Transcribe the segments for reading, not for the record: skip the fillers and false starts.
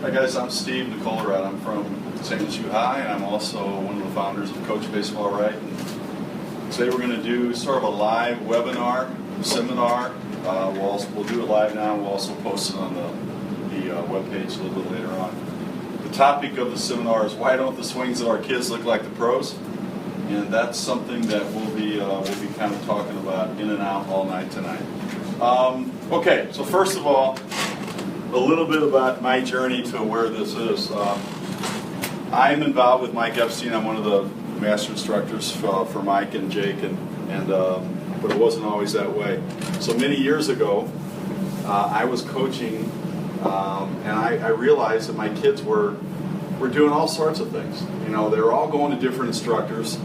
Hi guys, I'm Steve Nicolarad. I'm from St. Louis High, and I'm also one of the founders of Coach Baseball Right. And today we're going to do sort of a live webinar, seminar. We'll do it live now, and we'll also post it on the webpage a little bit later on. The topic of the seminar is why don't the swings of our kids look like the pros? And that's something that we'll be kind of talking about in and out all night tonight. Okay, so first of all, a little bit about my journey to where this is. I'm involved with Mike Epstein. I'm one of the master instructors for Mike and Jake, but it wasn't always that way. So many years ago, I was coaching, and I realized that my kids were doing all sorts of things. You know, they were all going to different instructors,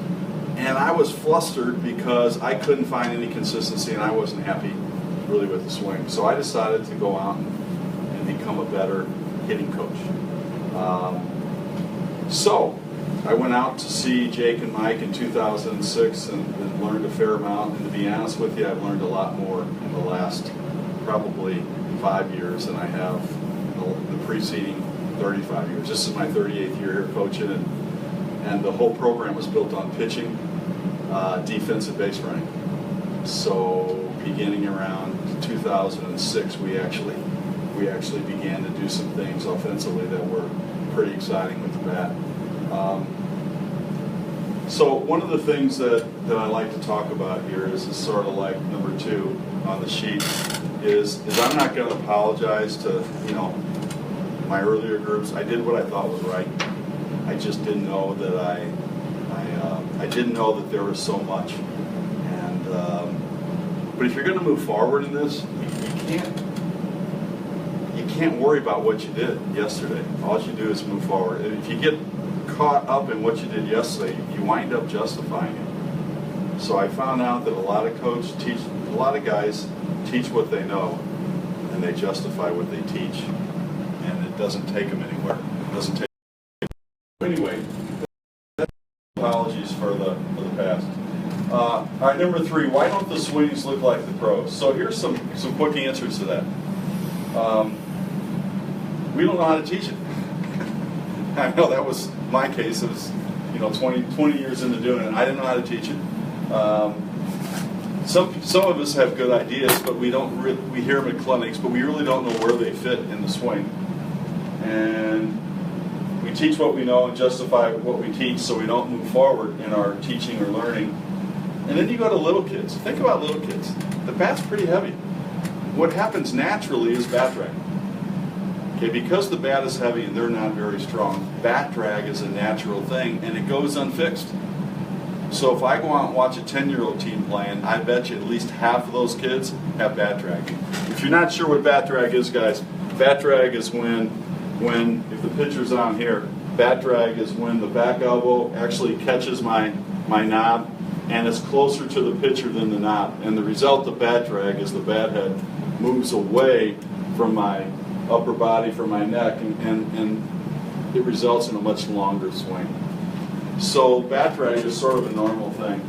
and I was flustered because I couldn't find any consistency, and I wasn't happy really with the swing. So I decided to go out and become a better hitting coach. So I went out to see Jake and Mike in 2006 and learned a fair amount. And to be honest with you, I've learned a lot more in the last probably 5 years than I have in the preceding 35 years. This is my 38th year here coaching, and the whole program was built on pitching, defense, and base running. So beginning around 2006, we actually began to do some things offensively that were pretty exciting with the bat. So one of the things that I like to talk about here is sort of like number 2 on the sheet is I'm not going to apologize to my earlier groups. I did what I thought was right. I just didn't know that I didn't know that there was so much. And but if you're going to move forward in this, you can't worry about what you did yesterday. All you do is move forward. And if you get caught up in what you did yesterday, you wind up justifying it. So I found out that a lot of guys teach what they know, and they justify what they teach, and it doesn't take them anywhere. It doesn't take. Anyway, apologies for the past. All right, number 3. Why don't the swings look like the pros? So here's some quick answers to that. We don't know how to teach it. I know that was my case. It was 20 years into doing it. I didn't know how to teach it. Some of us have good ideas, but we hear them in clinics, but we really don't know where they fit in the swing. And we teach what we know and justify what we teach, so we don't move forward in our teaching or learning. And then you go to little kids. Think about little kids. The bat's pretty heavy. What happens naturally is bat drag. Okay, because the bat is heavy and they're not very strong, bat drag is a natural thing, and it goes unfixed. So if I go out and watch a 10-year-old team playing, I bet you at least half of those kids have bat drag. If you're not sure what bat drag is, guys, bat drag is when if the pitcher's on here, bat drag is when the back elbow actually catches my knob, and it's closer to the pitcher than the knob. And the result of bat drag is the bat head moves away from my upper body, from my neck, and it results in a much longer swing. So bat drag is sort of a normal thing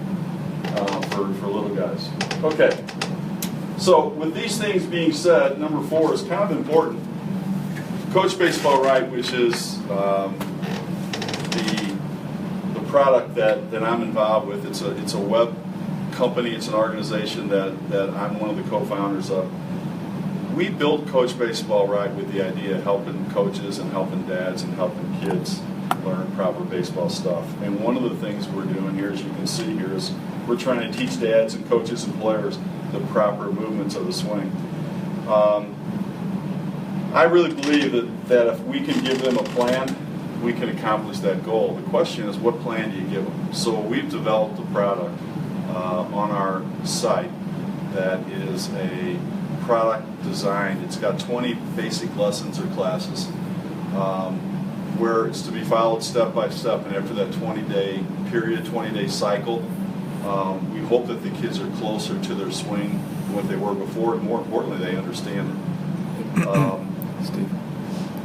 for little guys. Okay, so with these things being said, number 4 is kind of important. Coach Baseball Right, which is the product that I'm involved with. It's a web company. It's an organization that I'm one of the co-founders of. We built Coach Baseball Right with the idea of helping coaches and helping dads and helping kids learn proper baseball stuff. And one of the things we're doing here, as you can see here, is we're trying to teach dads and coaches and players the proper movements of the swing. I really believe that if we can give them a plan, we can accomplish that goal. The question is, what plan do you give them? So we've developed a product on our site that is a product designed. It's got 20 basic lessons or classes where it's to be followed step by step, and after that 20-day period, 20-day cycle, we hope that the kids are closer to their swing than what they were before, and more importantly, they understand it.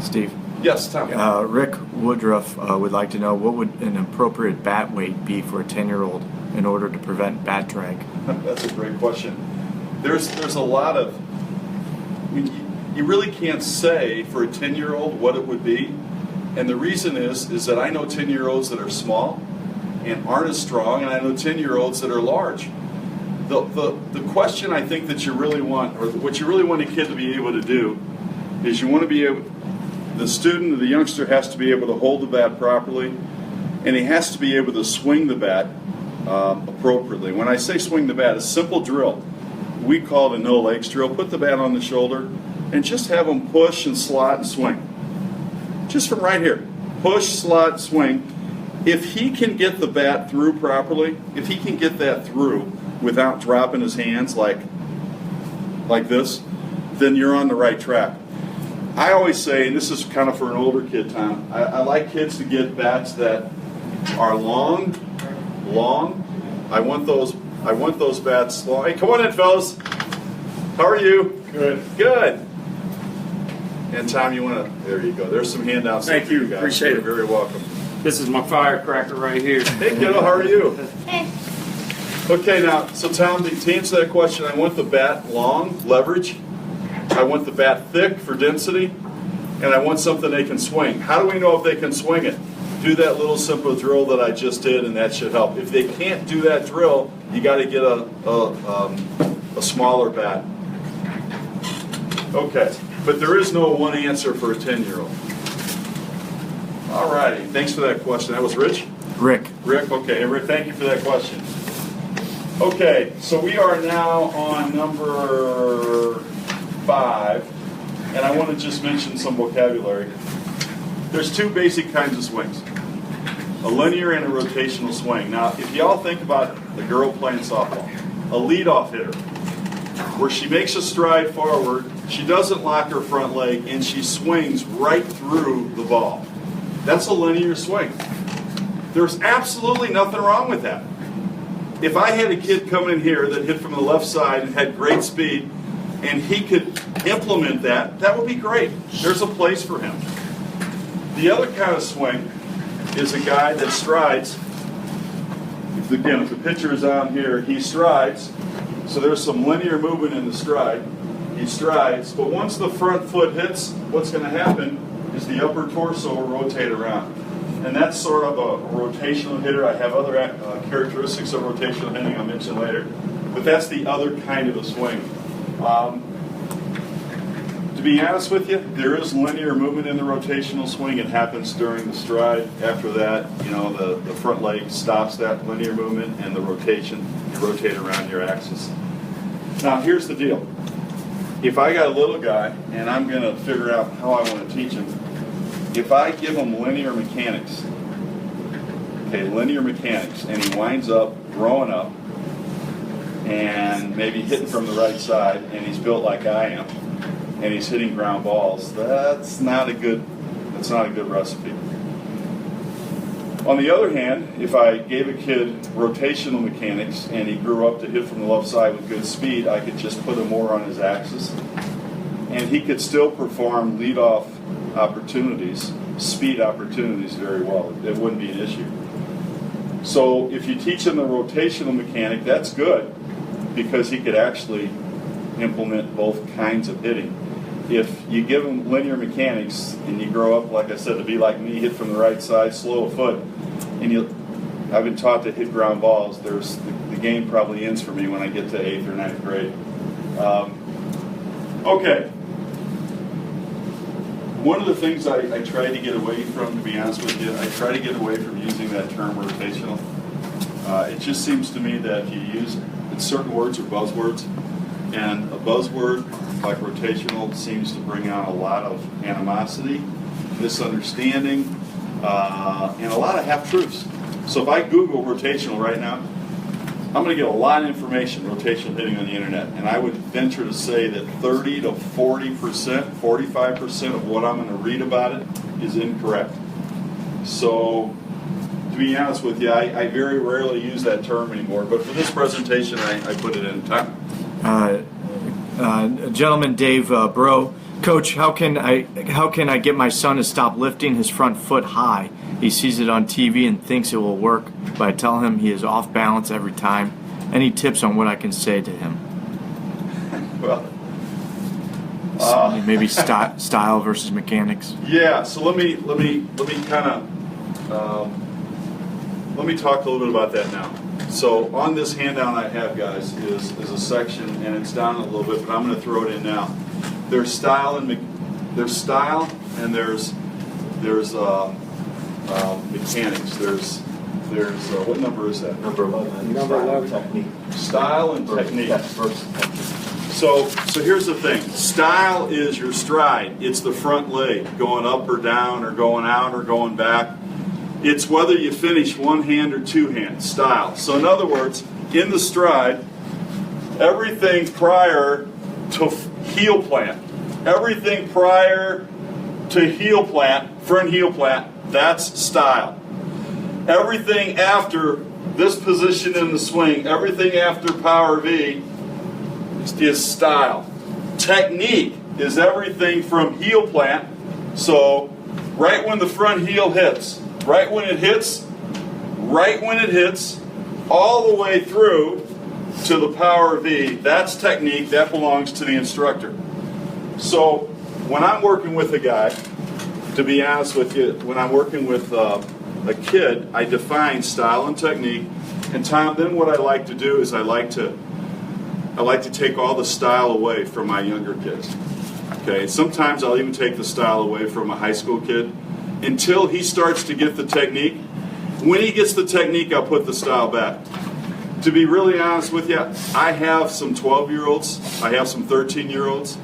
Steve. Yes, Tom. Rick Woodruff would like to know what would an appropriate bat weight be for a 10-year-old in order to prevent bat drag? That's a great question. There's a lot of you really can't say for a 10-year-old what it would be. And the reason is that I know 10-year-olds that are small and aren't as strong, and I know 10-year-olds that are large. The question I think that you really want, or what you really want a kid to be able to do, is you want to be able, the student or the youngster has to be able to hold the bat properly, and he has to be able to swing the bat appropriately. When I say swing the bat, a simple drill, we call it a no legs drill. Put the bat on the shoulder and just have him push and slot and swing. Just from right here. Push, slot, swing. If he can get the bat through properly, if he can get that through without dropping his hands like this, then you're on the right track. I always say, and this is kind of for an older kid, Tom, I like kids to get bats that are long. I want those bats long. Hey, come on in, fellas. How are you? Good. And Tom, you want to? There you go. There's some handouts. Thank you. Guys. Appreciate it. You're very welcome. This is my firecracker right here. Hey, kiddo. How are you? Okay, now, so Tom, to answer that question, I want the bat long, leverage. I want the bat thick for density, and I want something they can swing. How do we know if they can swing it? Do that little simple drill that I just did, and that should help. If they can't do that drill, you got to get a smaller bat. Okay, but there is no one answer for a 10-year-old. All righty, thanks for that question. That was Rich? Rick. Rick, okay. Rick, thank you for that question. Okay, so we are now on number 5, and I want to just mention some vocabulary. There's 2 basic kinds of swings, a linear and a rotational swing. Now, if y'all think about the girl playing softball, a leadoff hitter, where she makes a stride forward, she doesn't lock her front leg, and she swings right through the ball. That's a linear swing. There's absolutely nothing wrong with that. If I had a kid coming in here that hit from the left side and had great speed, and he could implement that, that would be great. There's a place for him. The other kind of swing is a guy that strides. If the pitcher is on here, he strides. So there's some linear movement in the stride. He strides, but once the front foot hits, what's going to happen is the upper torso will rotate around. And that's sort of a rotational hitter. I have other characteristics of rotational hitting I'll mention later. But that's the other kind of a swing. To be honest with you, there is linear movement in the rotational swing. It happens during the stride. After that, the front leg stops that linear movement and the rotation. You rotate around your axis. Now, here's the deal. If I got a little guy and I'm going to figure out how I want to teach him, if I give him linear mechanics, and he winds up growing up and maybe hitting from the right side, and he's built like I am, and he's hitting ground balls, that's not a good recipe. On the other hand, if I gave a kid rotational mechanics and he grew up to hit from the left side with good speed, I could just put him more on his axis, and he could still perform leadoff opportunities, speed opportunities very well. It wouldn't be an issue. So if you teach him the rotational mechanic, that's good because he could actually implement both kinds of hitting. If you give him linear mechanics and you grow up, like I said, to be like me, hit from the right side, slow of foot, and I've been taught to hit ground balls, the game probably ends for me when I get to 8th or 9th grade. Okay. One of the things I try to get away from, to be honest with you, I try to get away from using that term rotational. It just seems to me that if you use certain words are buzzwords, and a buzzword like rotational seems to bring out a lot of animosity, misunderstanding, and a lot of half-truths. So if I Google rotational right now, I'm going to get a lot of information, rotational hitting on the internet, and I would venture to say that 30 to 40%, 45% of what I'm going to read about it is incorrect. So, to be honest with you, I very rarely use that term anymore, but for this presentation, I put it in time. Gentleman Dave Bro, Coach, how can I get my son to stop lifting his front foot high? He sees it on TV and thinks it will work, but I tell him he is off balance every time. Any tips on what I can say to him? Well, difference? Maybe style versus mechanics. Yeah. So let me kind of let me talk a little bit about that now. So on this handout I have, guys, is a section, and it's down a little bit, but I'm going to throw it in now. There's style and there's mechanics. There's what number is that? Number 11. Number 11. Technique. Style and technique. That's first. So here's the thing. Style is your stride. It's the front leg going up or down or going out or going back. It's whether you finish one hand or two hands. Style. So in other words, in the stride, everything prior to heel plant, everything prior to heel plant, front heel plant, that's style. Everything after this position in the swing, everything after power V is style. Technique is everything from heel plant, so right when the front heel hits, right when it hits, all the way through to the power V, that's technique, that belongs to the instructor. So when I'm working with a guy, to be honest with you, when I'm working with a kid, I define style and technique. And Tom, then what I like to do is I like to take all the style away from my younger kids. Okay, sometimes I'll even take the style away from a high school kid until he starts to get the technique. When he gets the technique, I'll put the style back. To be really honest with you, I have some 12-year-olds, I have some 13-year-olds.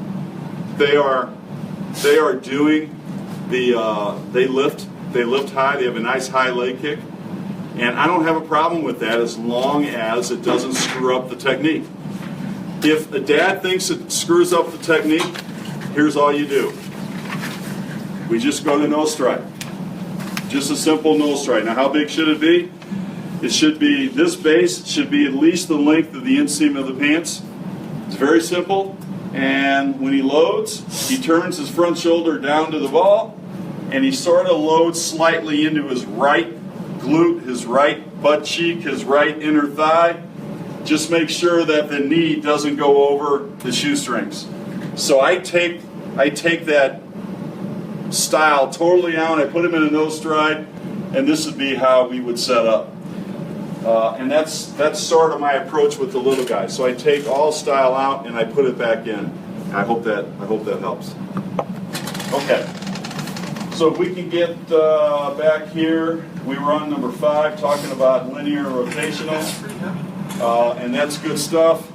They are doing they lift high, they have a nice high leg kick, and I don't have a problem with that as long as it doesn't screw up the technique. If a dad thinks it screws up the technique, here's all you do. We just go to no stride. Just a simple no stride. Now how big should it be? It should be, this base should be at least the length of the inseam of the pants. It's very simple. And when he loads, he turns his front shoulder down to the ball, and he sort of loads slightly into his right glute, his right butt cheek, his right inner thigh. Just make sure that the knee doesn't go over the shoestrings. So I take that style totally out, I put him in a no stride, and this would be how we would set up. And that's sort of my approach with the little guy. So I take all style out and I put it back in. I hope that helps. Okay. So if we can get back here, we were on number 5 talking about linear and rotational, and that's good stuff.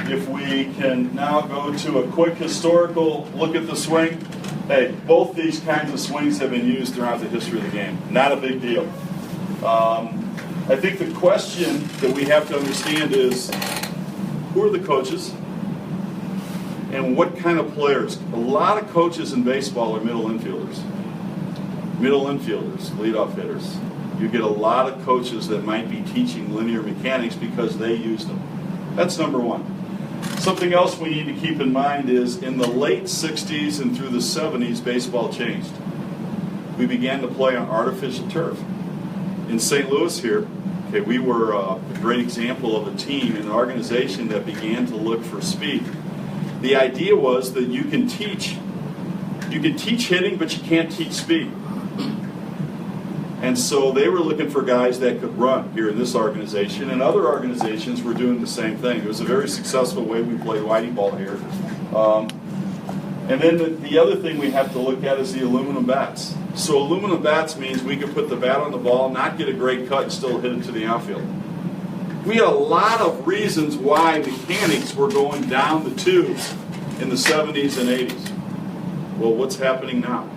If we can now go to a quick historical look at the swing. Hey, both these kinds of swings have been used throughout the history of the game. Not a big deal. I think the question that we have to understand is, who are the coaches and what kind of players? A lot of coaches in baseball are middle infielders. Middle infielders, leadoff hitters. You get a lot of coaches that might be teaching linear mechanics because they use them. That's number one. Something else we need to keep in mind is in the late 60s and through the 70s, baseball changed. We began to play on artificial turf. In St. Louis here, okay, we were a great example of a team, an organization that began to look for speed. The idea was that you can teach hitting, but you can't teach speed. And so they were looking for guys that could run here in this organization, and other organizations were doing the same thing. It was a very successful way we played whitey ball here. And then the other thing we have to look at is the aluminum bats. So aluminum bats means we could put the bat on the ball, not get a great cut, and still hit it to the outfield. We had a lot of reasons why mechanics were going down the tubes in the 70s and 80s. Well, what's happening now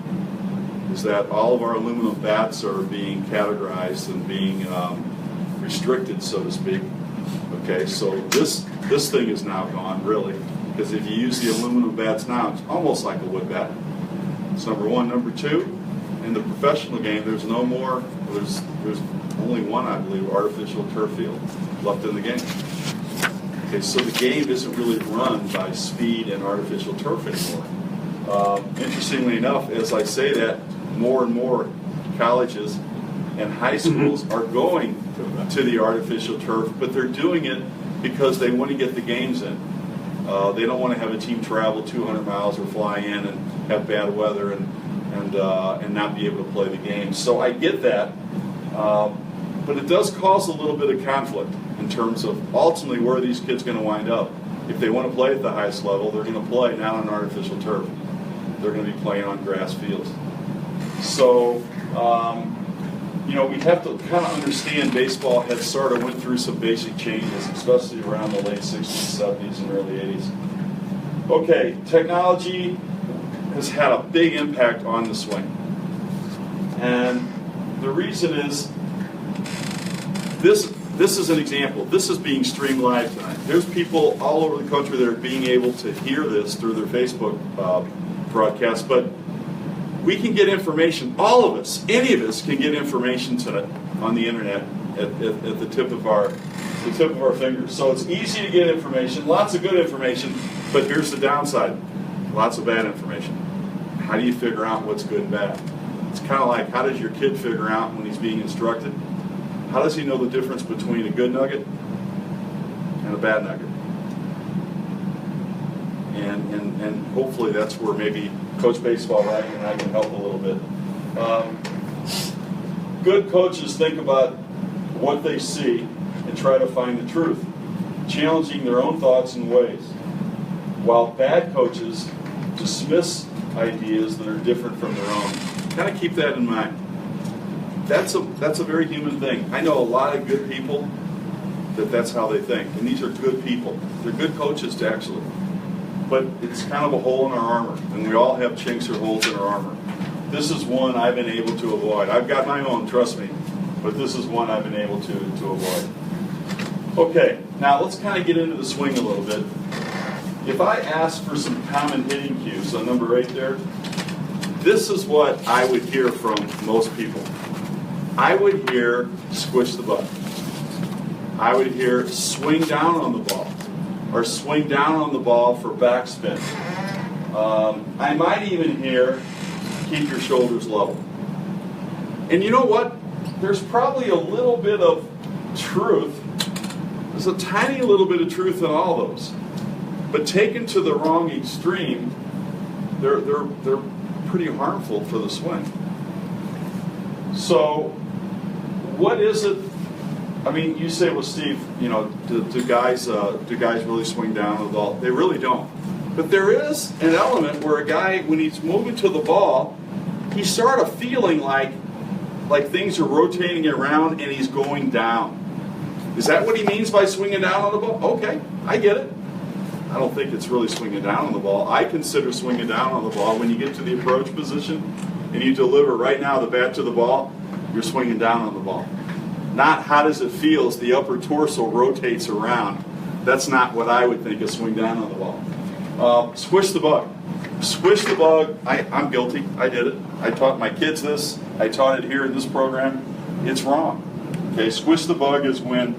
is that all of our aluminum bats are being categorized and being restricted, so to speak. Okay, so this thing is now gone, really, because if you use the aluminum bats now, it's almost like a wood bat. That's number one. Number two, in the professional game, there's no more. There's only one, I believe, artificial turf field left in the game. Okay, so the game isn't really run by speed and artificial turf anymore. Interestingly enough, as I say that, more and more colleges and high schools are going to the artificial turf, but they're doing it because they want to get the games in. They don't want to have a team travel 200 miles or fly in and have bad weather and not be able to play the game. So I get that, but it does cause a little bit of conflict in terms of ultimately where are these kids going to wind up. If they want to play at the highest level, they're going to play not on artificial turf. They're going to be playing on grass fields. So, we have to kind of understand baseball had sort of went through some basic changes, especially around the late 60s, 70s, and early 80s. Okay, technology has had a big impact on the swing. And the reason is this is an example. This is being streamed live tonight. There's people all over the country that are being able to hear this through their Facebook broadcast, but we can get information, all of us, any of us can get information tonight on the internet at the tip of our fingers. So it's easy to get information, lots of good information, but here's the downside, lots of bad information. How do you figure out what's good and bad? It's kind of like, how does your kid figure out when he's being instructed? How does he know the difference between a good nugget and a bad nugget? And hopefully that's where maybe Coach Baseball Ryan and I can help a little bit. Good coaches think about what they see and try to find the truth, challenging their own thoughts and ways, while bad coaches dismiss ideas that are different from their own. Kind of keep that in mind. That's a very human thing. I know a lot of good people that's how they think, and these are good people. They're good coaches, actually. But it's kind of a hole in our armor, and we all have chinks or holes in our armor. This is one I've been able to avoid. I've got my own, trust me, but this is one I've been able to avoid. Okay, now let's kind of get into the swing a little bit. If I ask for some common hitting cues on number 8 there, this is what I would hear from most people. I would hear squish the butt. I would hear swing down on the ball, or swing down on the ball for backspin. I might even hear keep your shoulders level. And you know what? There's probably a little bit of truth. There's a tiny little bit of truth in all those. But taken to the wrong extreme, they're pretty harmful for the swing. So, what is it? I mean, you say, well, Steve, do guys really swing down on the ball? They really don't. But there is an element where a guy, when he's moving to the ball, he's sort of feeling like things are rotating around and he's going down. Is that what he means by swinging down on the ball? Okay, I get it. I don't think it's really swinging down on the ball. I consider swinging down on the ball when you get to the approach position and you deliver right now the bat to the ball, you're swinging down on the ball. Not how does it feel as the upper torso rotates around. That's not what I would think of swing down on the ball. Squish the bug. Squish the bug. I'm guilty. I did it. I taught my kids this. I taught it here in this program. It's wrong. Okay, squish the bug is when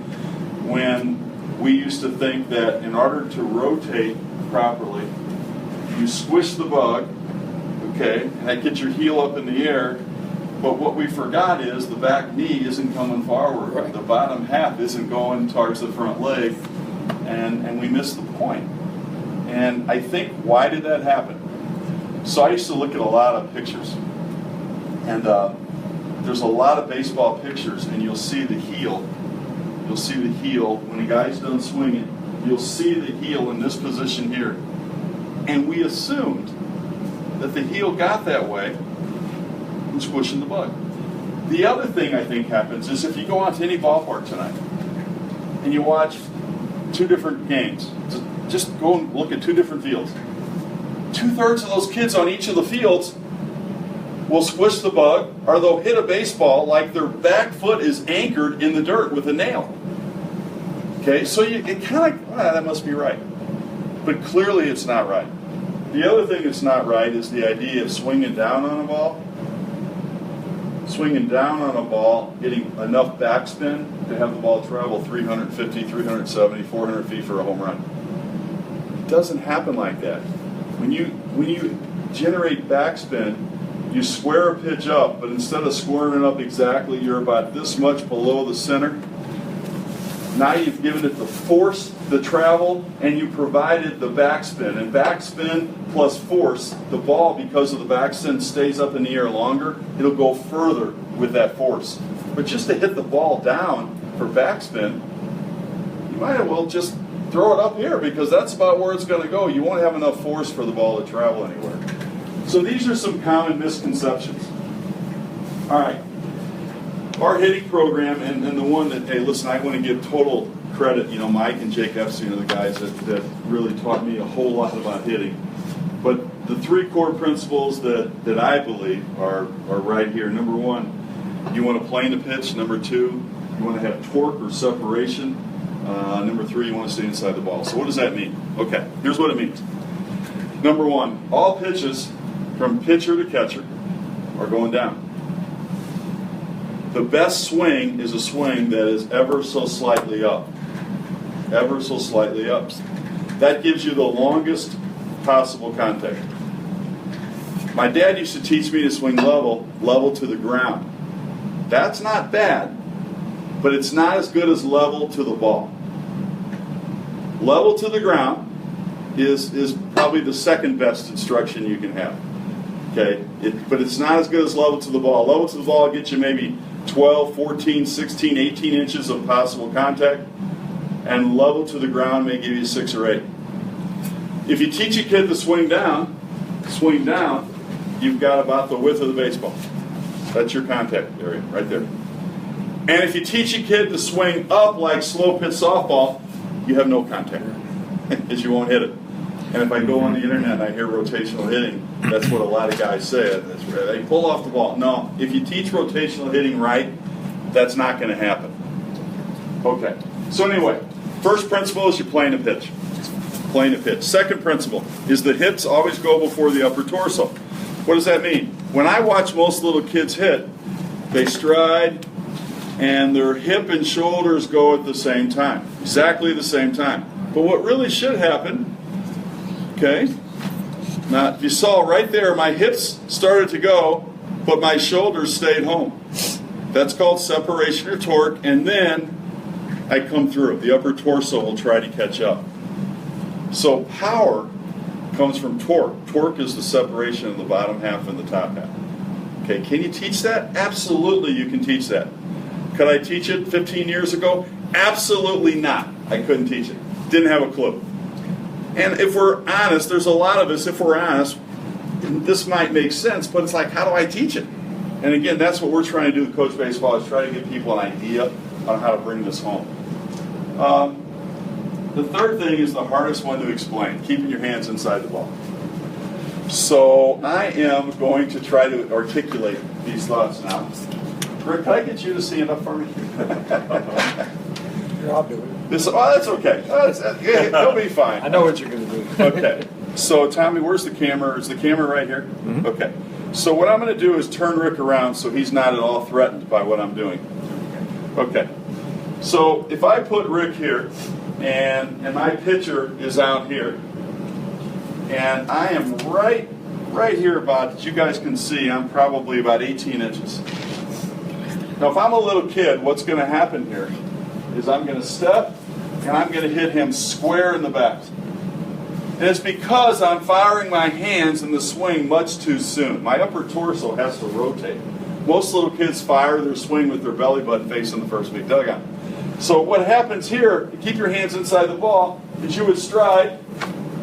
we used to think that in order to rotate properly, you squish the bug, okay, and that gets your heel up in the air. But what we forgot is the back knee isn't coming forward. Right. The bottom half isn't going towards the front leg, and we missed the point. And I think, why did that happen? So I used to look at a lot of pictures. And there's a lot of baseball pictures, and you'll see the heel. You'll see the heel when a guy's done swinging. You'll see the heel in this position here. And we assumed that the heel got that way and squishing the bug. The other thing I think happens is if you go out to any ballpark tonight and you watch 2 different games, just go and look at 2 different fields. 2/3 of those kids on each of the fields will squish the bug, or they'll hit a baseball like their back foot is anchored in the dirt with a nail. Okay, so it kind of, that must be right. But clearly it's not right. The other thing that's not right is the idea of swinging down on a ball. Swinging down on a ball, getting enough backspin to have the ball travel 350, 370, 400 feet for a home run. It doesn't happen like that. When you generate backspin, you square a pitch up, but instead of squaring it up exactly, you're about this much below the center. Now you've given it the force, the travel, and you provided the backspin. And backspin plus force, the ball, because of the backspin, stays up in the air longer. It'll go further with that force. But just to hit the ball down for backspin, you might as well just throw it up here, because that's about where it's going to go. You won't have enough force for the ball to travel anywhere. So these are some common misconceptions. All right. Our hitting program, and the one that, hey, listen, I want to give total credit, Mike and Jake Epstein are the guys that really taught me a whole lot about hitting. But the 3 core principles that I believe are right here. Number 1, you want to plane the pitch. Number 2, you want to have torque or separation. Number 3, you want to stay inside the ball. So what does that mean? Okay, here's what it means. Number 1, all pitches from pitcher to catcher are going down. The best swing is a swing that is ever so slightly up. Ever so slightly up. That gives you the longest possible contact. My dad used to teach me to swing level to the ground. That's not bad, but it's not as good as level to the ball. Level to the ground is probably the second best instruction you can have. Okay, but it's not as good as level to the ball. Level to the ball will get you maybe 12, 14, 16, 18 inches of possible contact, and level to the ground may give you 6 or 8. If you teach a kid to swing down, you've got about the width of the baseball. That's your contact area right there. And if you teach a kid to swing up like slow pitch softball, you have no contact, because you won't hit it. And if I go on the internet and I hear rotational hitting, that's what a lot of guys say. They pull off the ball. No, if you teach rotational hitting right, that's not going to happen. Okay, so anyway, first principle is you're playing a pitch. Playing a pitch. Second principle is the hips always go before the upper torso. What does that mean? When I watch most little kids hit, they stride and their hip and shoulders go at the same time. Exactly the same time. But what really should happen, okay, now you saw right there my hips started to go, but my shoulders stayed home. That's called separation or torque, and then I come through. The upper torso will try to catch up. So power comes from torque. Torque is the separation of the bottom half and the top half. Okay, can you teach that? Absolutely, you can teach that. Could I teach it 15 years ago? Absolutely not. I couldn't teach it. Didn't have a clue. And if we're honest, there's a lot of us, if we're honest, this might make sense, but it's like, how do I teach it? And again, that's what we're trying to do with Coach Baseball, is try to give people an idea on how to bring this home. The third thing is the hardest one to explain, keeping your hands inside the ball. So I am going to try to articulate these thoughts now. Rick, can I get you to see enough for me? I'll do it. That's okay. It'll be fine. I know what you're going to do. Okay. So, Tommy, where's the camera? Is the camera right here? Mm-hmm. Okay. So what I'm going to do is turn Rick around so he's not at all threatened by what I'm doing. Okay. So if I put Rick here, and my pitcher is out here, and I am right here about, as you guys can see, I'm probably about 18 inches. Now, if I'm a little kid, what's going to happen here is I'm going to step, and I'm going to hit him square in the back. And it's because I'm firing my hands in the swing much too soon. My upper torso has to rotate. Most little kids fire their swing with their belly button facing the first big dugout. So what happens here, to keep your hands inside the ball, is you would stride,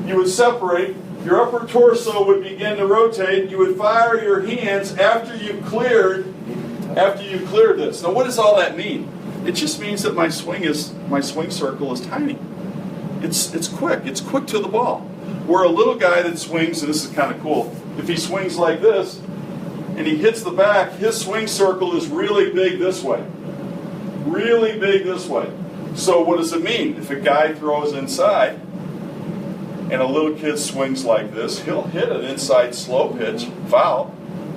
you would separate, your upper torso would begin to rotate, you would fire your hands after you cleared this. Now what does all that mean? It just means that my swing circle is tiny. It's quick to the ball. Where a little guy that swings, and this is kind of cool, if he swings like this, and he hits the back, his swing circle is really big this way. Really big this way. So what does it mean? If a guy throws inside, and a little kid swings like this, he'll hit an inside slow pitch, foul.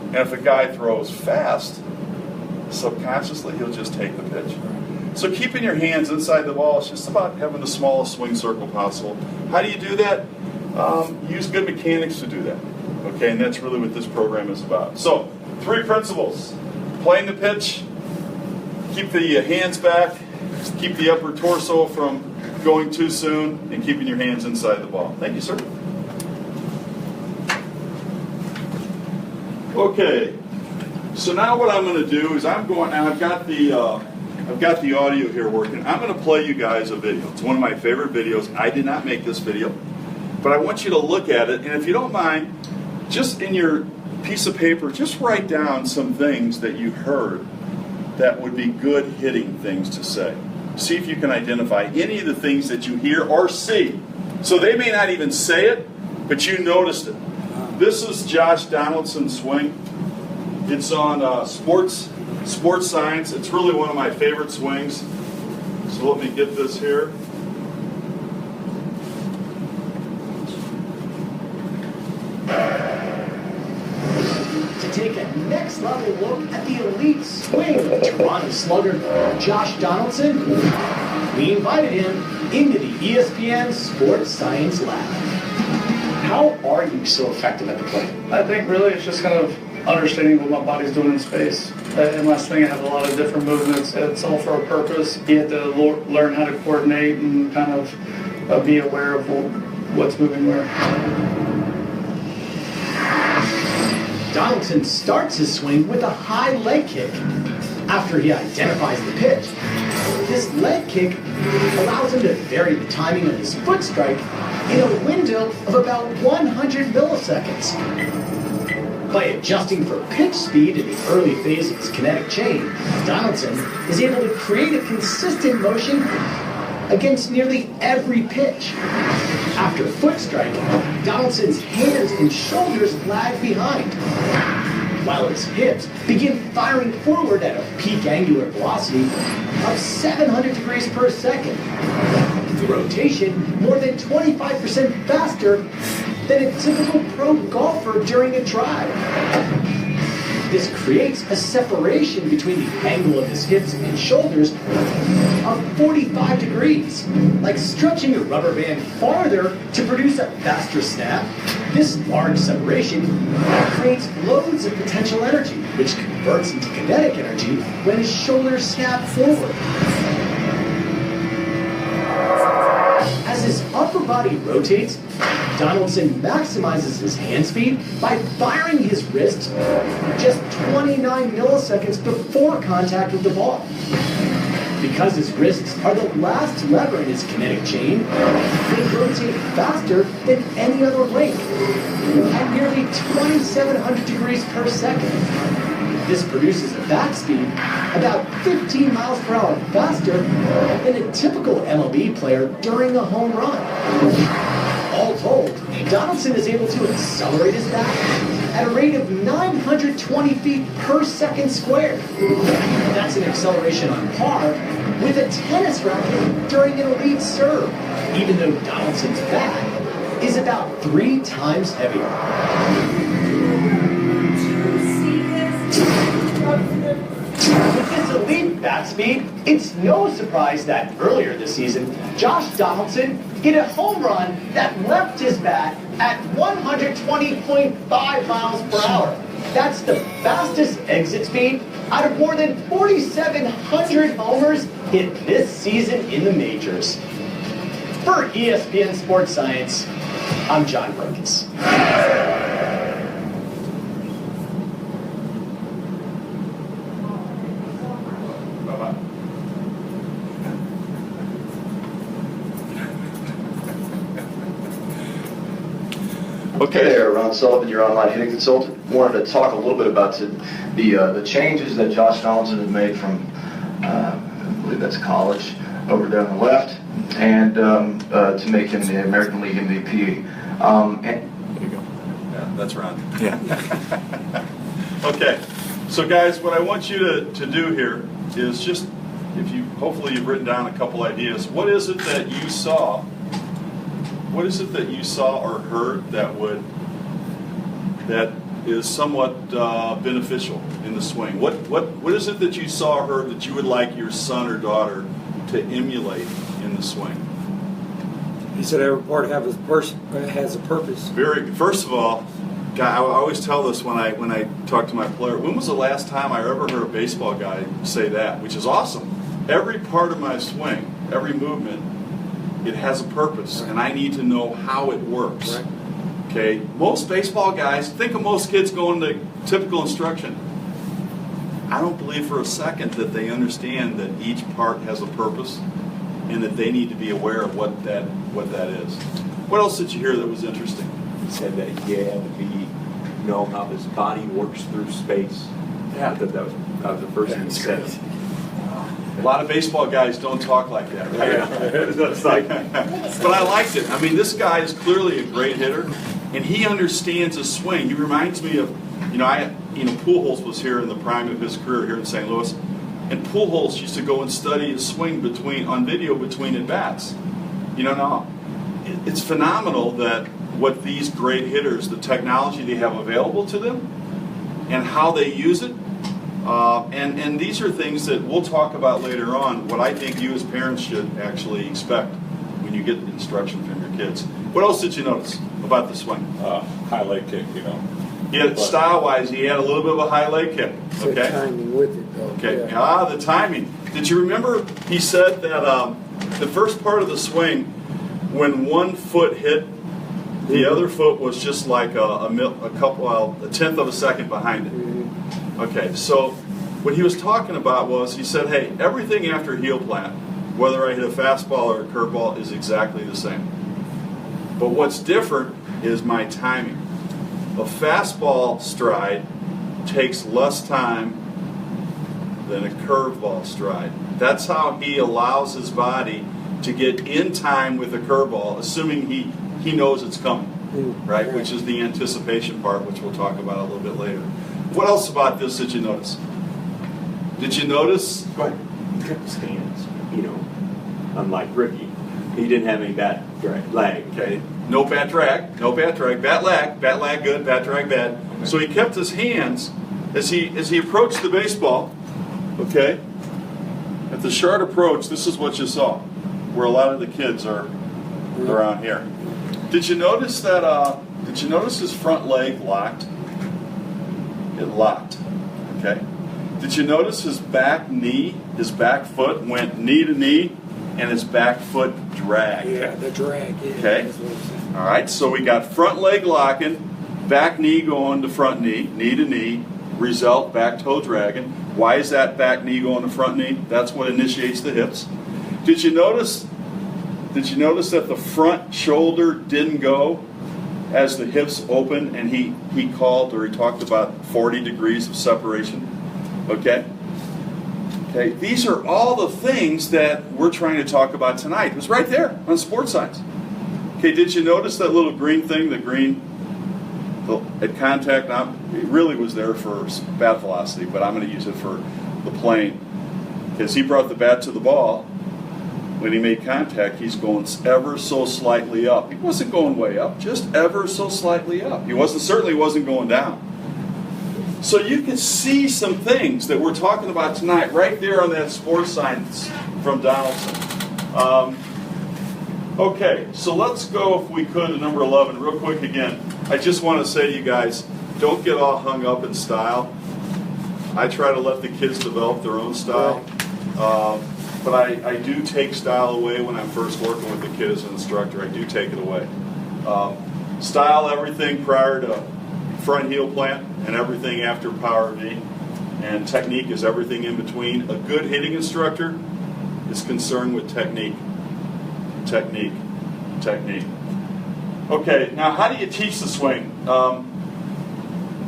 And if a guy throws fast, subconsciously he'll just take the pitch. So keeping your hands inside the ball is just about having the smallest swing circle possible. How do you do that? Use good mechanics to do that. Okay, and that's really what this program is about. So, 3 principles. Playing the pitch, keep the hands back, keep the upper torso from going too soon, and keeping your hands inside the ball. Thank you, sir. Okay, so now what I'm going to do is I've got the audio here working. I'm going to play you guys a video. It's one of my favorite videos. I did not make this video, but I want you to look at it, and if you don't mind, just in your piece of paper, just write down some things that you heard that would be good hitting things to say. See if you can identify any of the things that you hear or see. So they may not even say it, but you noticed it. This is Josh Donaldson's swing. It's on sports science. It's really one of my favorite swings. So let me get this here. To take a next level look at the elite swing of Toronto slugger Josh Donaldson, we invited him into the ESPN Sports Science Lab. How are you so effective at the plate? I think really it's just kind of understanding what my body's doing in space. In my swing, I have a lot of different movements. It's all for a purpose. You have to learn how to coordinate and kind of be aware of what's moving where. Donaldson starts his swing with a high leg kick. After he identifies the pitch, this leg kick allows him to vary the timing of his foot strike in a window of about 100 milliseconds. By adjusting for pitch speed in the early phase of his kinetic chain, Donaldson is able to create a consistent motion against nearly every pitch. After a foot strike, Donaldson's hands and shoulders lag behind, while his hips begin firing forward at a peak angular velocity of 700 degrees per second. The rotation more than 25% faster than a typical pro golfer during a drive. This creates a separation between the angle of his hips and shoulders of 45 degrees. Like stretching a rubber band farther to produce a faster snap, this large separation creates loads of potential energy, which converts into kinetic energy when his shoulders snap forward. As his upper body rotates, Donaldson maximizes his hand speed by firing his wrists just 29 milliseconds before contact with the ball. Because his wrists are the last lever in his kinetic chain, they rotate faster than any other link at nearly 2,700 degrees per second. This produces a bat speed about 15 miles per hour faster than a typical MLB player during a home run. All told, Donaldson is able to accelerate his bat at a rate of 920 feet per second squared. That's an acceleration on par with a tennis racket during an elite serve, even though Donaldson's bat is about 3 times heavier. With this elite bat speed, it's no surprise that earlier this season, Josh Donaldson hit a home run that left his bat at 120.5 miles per hour. That's the fastest exit speed out of more than 4,700 homers hit this season in the majors. For ESPN Sports Science, I'm John Brokus. Okay there, Ron Sullivan, your online hitting consultant. Wanted to talk a little bit about the changes that Josh Donaldson has made from, I believe that's college, over there on the left, and to make him the American League MVP. There you go. Yeah, that's Ron. Yeah. Okay, so guys, what I want you to do here is just, hopefully you've written down a couple ideas. What is it that you saw? What is it that you saw or heard that is somewhat beneficial in the swing? What is it that you saw or heard that you would like your son or daughter to emulate in the swing? He said every part has a purpose. First of all, I always tell this when I talk to my player. When was the last time I ever heard a baseball guy say that? Which is awesome. every part of my swing, every movement, it has a purpose, and I need to know how it works. Right. Okay, most baseball guys, think of most kids going to typical instruction. I don't believe for a second that they understand that each part has a purpose and that they need to be aware of what that is. What else did you hear that was interesting? He said that he had to know how his body works through space. Yeah. I thought that was the first thing he said. A lot of baseball guys don't talk like that, right? It's like, But I liked it. I mean, this guy is clearly a great hitter, and he understands his swing. He reminds me of, Pujols was here in the prime of his career here in St. Louis, and Pujols used to go and study his swing on video between at bats. Now it's phenomenal that what these great hitters, the technology they have available to them, and how they use it. And these are things that we'll talk about later on, what I think you as parents should actually expect when you get instruction from your kids. What else did you notice about the swing? High leg kick, Style-wise, he had a little bit of a high leg kick. So Okay. timing with it, though. Okay. Yeah. The timing. Did you remember he said that the first part of the swing, when one foot hit, the other foot was just like a tenth of a second behind it. Okay, so what he was talking about was, he said, hey, everything after heel plant, whether I hit a fastball or a curveball, is exactly the same. But what's different is my timing. A fastball stride takes less time than a curveball stride. That's how he allows his body to get in time with a curveball, assuming he knows it's coming, right? Which is the anticipation part, which we'll talk about a little bit later. What else about this did you notice? Did you notice? go ahead. He kept his hands, unlike Ricky. He didn't have any bat lag. Okay, no bat drag, bat lag good, bat drag bad. Okay. So he kept his hands as he approached the baseball. Okay, at the short approach, this is what you saw, where a lot of the kids are around here. Did you notice that? Did you notice his front leg locked? It locked. Okay. Did you notice his back knee, his back foot went knee to knee, and his back foot dragged? Yeah, the drag. Yeah, Okay. that's what I'm saying. All right. So we got front leg locking, back knee going to front knee to knee. Result, back toe dragging. Why is that back knee going to front knee? That's what initiates the hips. Did you notice that the front shoulder didn't go as the hips opened, and he called, or he talked about 40 degrees of separation? Okay? Okay, these are all the things that we're trying to talk about tonight. It was right there on sports science. Okay, did you notice that little green thing, at contact? Now, it really was there for bat velocity, but I'm going to use it for the plane. Because he brought the bat to the ball. When he made contact, he's going ever so slightly up. He wasn't going way up, just ever so slightly up. He certainly wasn't going down. So you can see some things that we're talking about tonight right there on that sports science from Donaldson. Okay, so let's go, if we could, to number 11 real quick again. I just want to say to you guys, don't get all hung up in style. I try to let the kids develop their own style. But I do take style away when I'm first working with the kid as an instructor. I do take it away. Style everything prior to front heel plant and everything after power V. And technique is everything in between. A good hitting instructor is concerned with technique. Technique. Technique. Okay, now how do you teach the swing?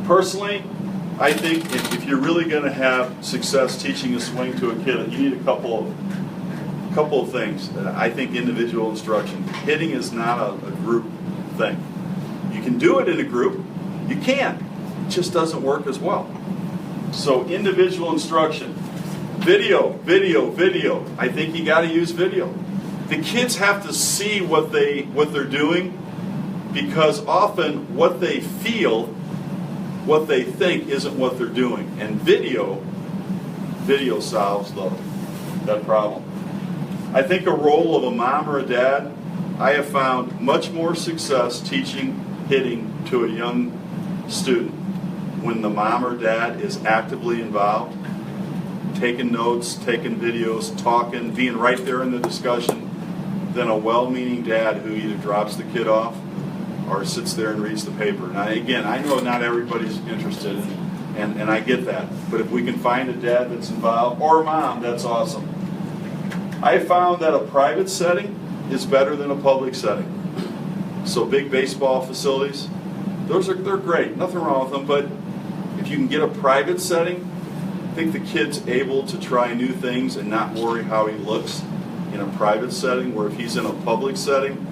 Personally, I think if you're really going to have success teaching a swing to a kid, you need a couple of things. I think individual instruction. Hitting is not a group thing. You can do it in a group. You can. It just doesn't work as well. So individual instruction. Video. I think you got to use video. The kids have to see what they're doing, because often what they feel, what they think, isn't what they're doing. And video solves that problem. I think a role of a mom or a dad, I have found much more success teaching hitting to a young student when the mom or dad is actively involved, taking notes, taking videos, talking, being right there in the discussion, than a well-meaning dad who either drops the kid off or sits there and reads the paper. Now, again, I know not everybody's interested, and I get that. But if we can find a dad that's involved, or a mom, that's awesome. I found that a private setting is better than a public setting. So big baseball facilities, they're great, nothing wrong with them, but if you can get a private setting, I think the kid's able to try new things and not worry how he looks in a private setting, where if he's in a public setting,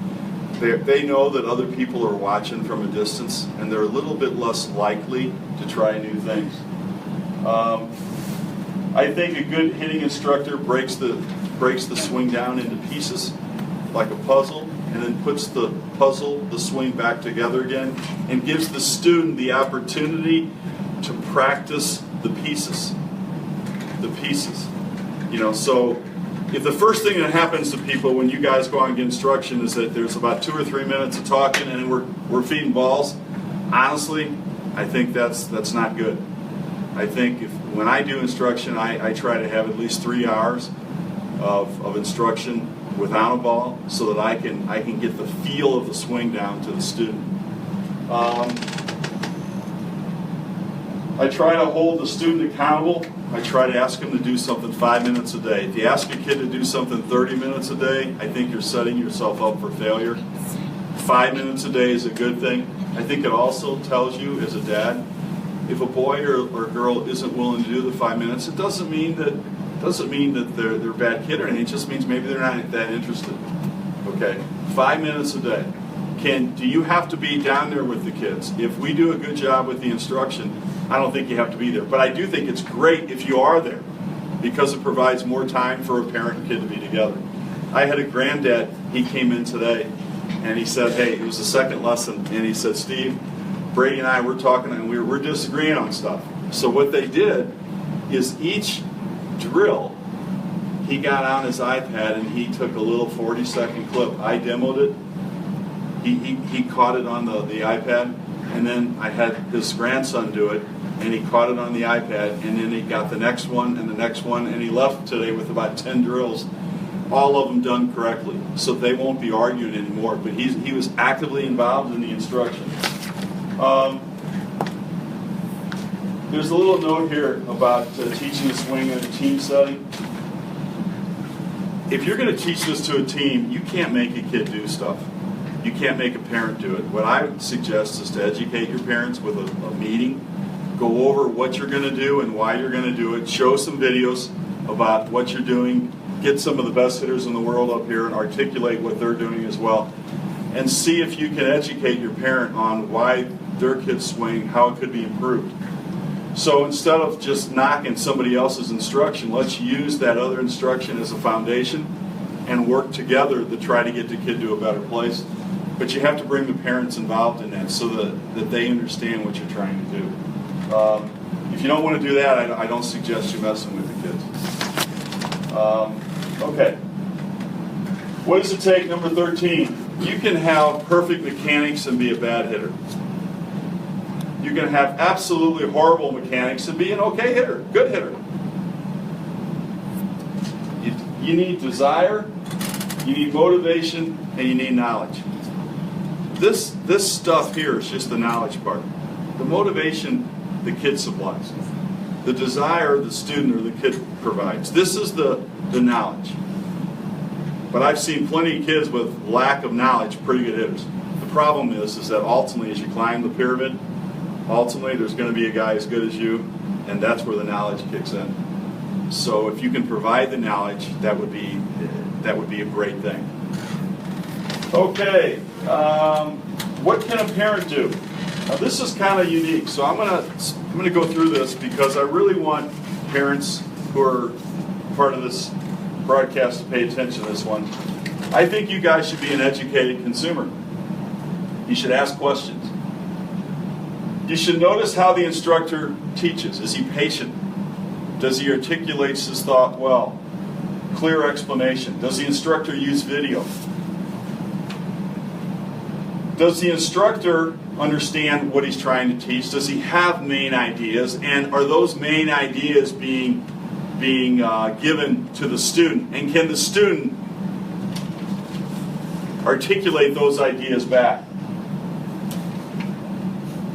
they know that other people are watching from a distance, and they're a little bit less likely to try new things. I think a good hitting instructor breaks the swing down into pieces, like a puzzle, and then puts the swing back together again, and gives the student the opportunity to practice the pieces. So if the first thing that happens to people when you guys go out and get instruction is that there's about 2 or 3 minutes of talking and we're feeding balls, honestly, I think that's not good. I think when I do instruction, I try to have at least 3 hours of instruction without a ball, so that I can get the feel of the swing down to the student. I try to hold the student accountable. I try to ask them to do something 5 minutes a day. If you ask a kid to do something 30 minutes a day, I think you're setting yourself up for failure. 5 minutes a day is a good thing. I think it also tells you as a dad, if a boy or girl isn't willing to do the 5 minutes, it doesn't mean that they're a bad kid or anything. It just means maybe they're not that interested. Okay, 5 minutes a day. Do you have to be down there with the kids? If we do a good job with the instruction, I don't think you have to be there. But I do think it's great if you are there, because it provides more time for a parent and kid to be together. I had a granddad, he came in today, and he said, hey, it was the second lesson, and he said, Steve, Brady and I were talking, and we're disagreeing on stuff. So what they did is each drill, he got on his iPad and he took a little 40-second clip. I demoed it. He caught it on the iPad, and then I had his grandson do it, and he caught it on the iPad, and then he got the next one and the next one, and he left today with about 10 drills, all of them done correctly, so they won't be arguing anymore. But he was actively involved in the instruction. There's a little note here about teaching the swing in a team setting. If you're going to teach this to a team, you can't make a kid do stuff. You can't make a parent do it. What I would suggest is to educate your parents with a meeting, go over what you're going to do and why you're going to do it, show some videos about what you're doing, get some of the best hitters in the world up here and articulate what they're doing as well, and see if you can educate your parent on why their kid's swing, how it could be improved. So instead of just knocking somebody else's instruction, let's use that other instruction as a foundation and work together to try to get the kid to a better place. But you have to bring the parents involved in that so that they understand what you're trying to do. If you don't want to do that, I don't suggest you messing with the kids. Okay. What does it take? Number 13. You can have perfect mechanics and be a bad hitter. You can have absolutely horrible mechanics and be an okay hitter, good hitter. You need desire, you need motivation, and you need knowledge. This stuff here is just the knowledge part. The motivation, the kid supplies. The desire, the student or the kid provides. This is the knowledge. But I've seen plenty of kids with lack of knowledge, pretty good hitters. The problem is that ultimately as you climb the pyramid, ultimately there's going to be a guy as good as you, and that's where the knowledge kicks in. So if you can provide the knowledge, that would be a great thing. Okay, what can a parent do? Now this is kind of unique, so I'm gonna go through this because I really want parents who are part of this broadcast to pay attention to this one. I think you guys should be an educated consumer. You should ask questions. You should notice how the instructor teaches. Is he patient? Does he articulate his thought well? Clear explanation. Does the instructor use video? Does the instructor understand what he's trying to teach? Does he have main ideas? And are those main ideas being being given to the student? And can the student articulate those ideas back?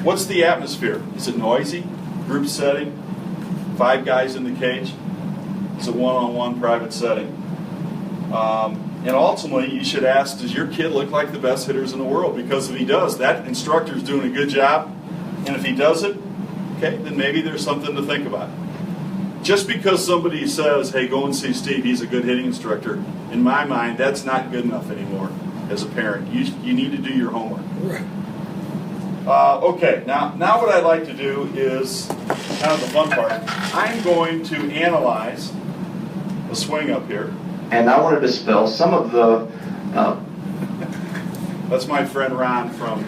What's the atmosphere? Is it noisy? Group setting? 5 guys in the cage? Is it one-on-one private setting? And ultimately, you should ask, does your kid look like the best hitters in the world? Because if he does, that instructor's doing a good job. And if he doesn't, okay, then maybe there's something to think about. Just because somebody says, hey, go and see Steve, he's a good hitting instructor, in my mind, that's not good enough anymore as a parent. You need to do your homework. Right. Okay, now what I'd like to do is kind of the fun part. I'm going to analyze the swing up here. And I want to dispel some of the That's my friend Ron from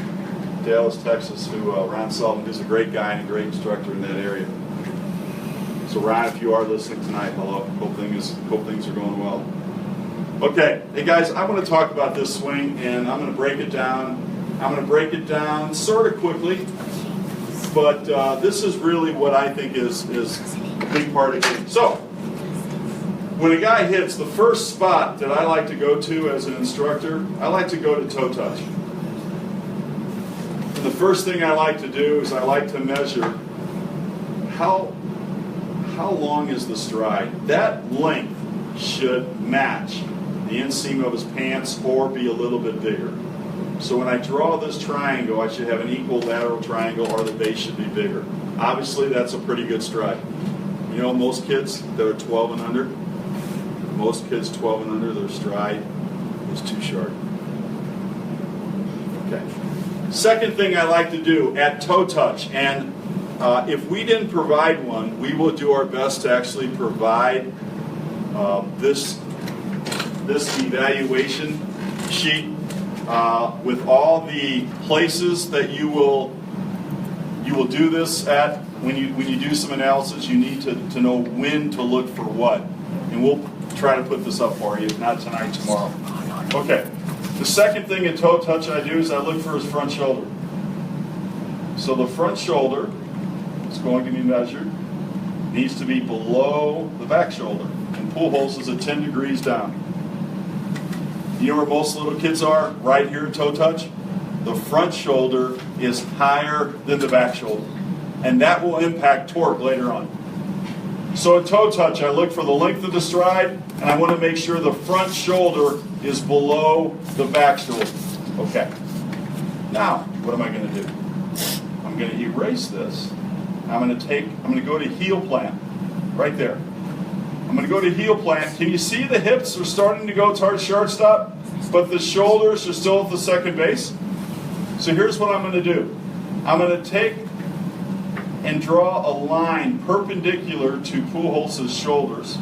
Dallas, Texas, Ron Sullivan, who's a great guy and a great instructor in that area. So Ron, if you are listening tonight, hello. Hope things are going well. Okay, hey guys, I want to talk about this swing, and I'm going to break it down. I'm going to break it down sort of quickly, but this is really what I think is a big part of it. So, when a guy hits, the first spot that I like to go to as an instructor, I like to go to toe touch. And the first thing I like to do is I like to measure how long is the stride. That length should match the inseam of his pants or be a little bit bigger. So when I draw this triangle, I should have an equal lateral triangle, or the base should be bigger. Obviously, that's a pretty good stride. You know, most kids that are 12 and under, their stride is too short. Okay. Second thing I like to do at toe touch, and if we didn't provide one, we will do our best to actually provide this evaluation sheet with all the places that you will do this at. When you do some analysis, you need to know when to look for what, and we'll try to put this up for you, if not tonight, tomorrow. Okay. The second thing in toe touch I do is I look for his front shoulder. So the front shoulder is going to be measured, needs to be below the back shoulder, and pool holes is at 10 degrees down. You know where most little kids are? Right here in toe touch. The front shoulder is higher than the back shoulder, and that will impact torque later on. So in toe touch, I look for the length of the stride, and I want to make sure the front shoulder is below the back shoulder. Okay. Now, what am I going to do? I'm going to erase this. I'm going to go to heel plant, right there. I'm going to go to heel plant. Can you see the hips are starting to go towards shortstop, but the shoulders are still at the second base? So here's what I'm going to do. I'm going to take and draw a line perpendicular to Pujols' shoulders.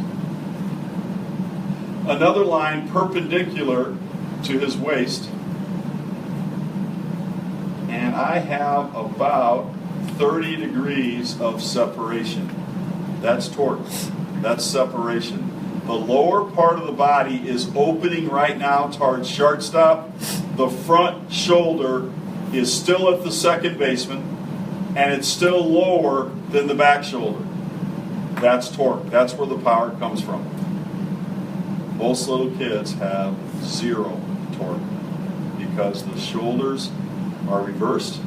Another line perpendicular to his waist. And I have about 30 degrees of separation. That's torque. That's separation. The lower part of the body is opening right now towards shortstop. The front shoulder is still at the second baseman, and it's still lower than the back shoulder. That's torque. That's where the power comes from. Most little kids have zero torque because the shoulders are reversed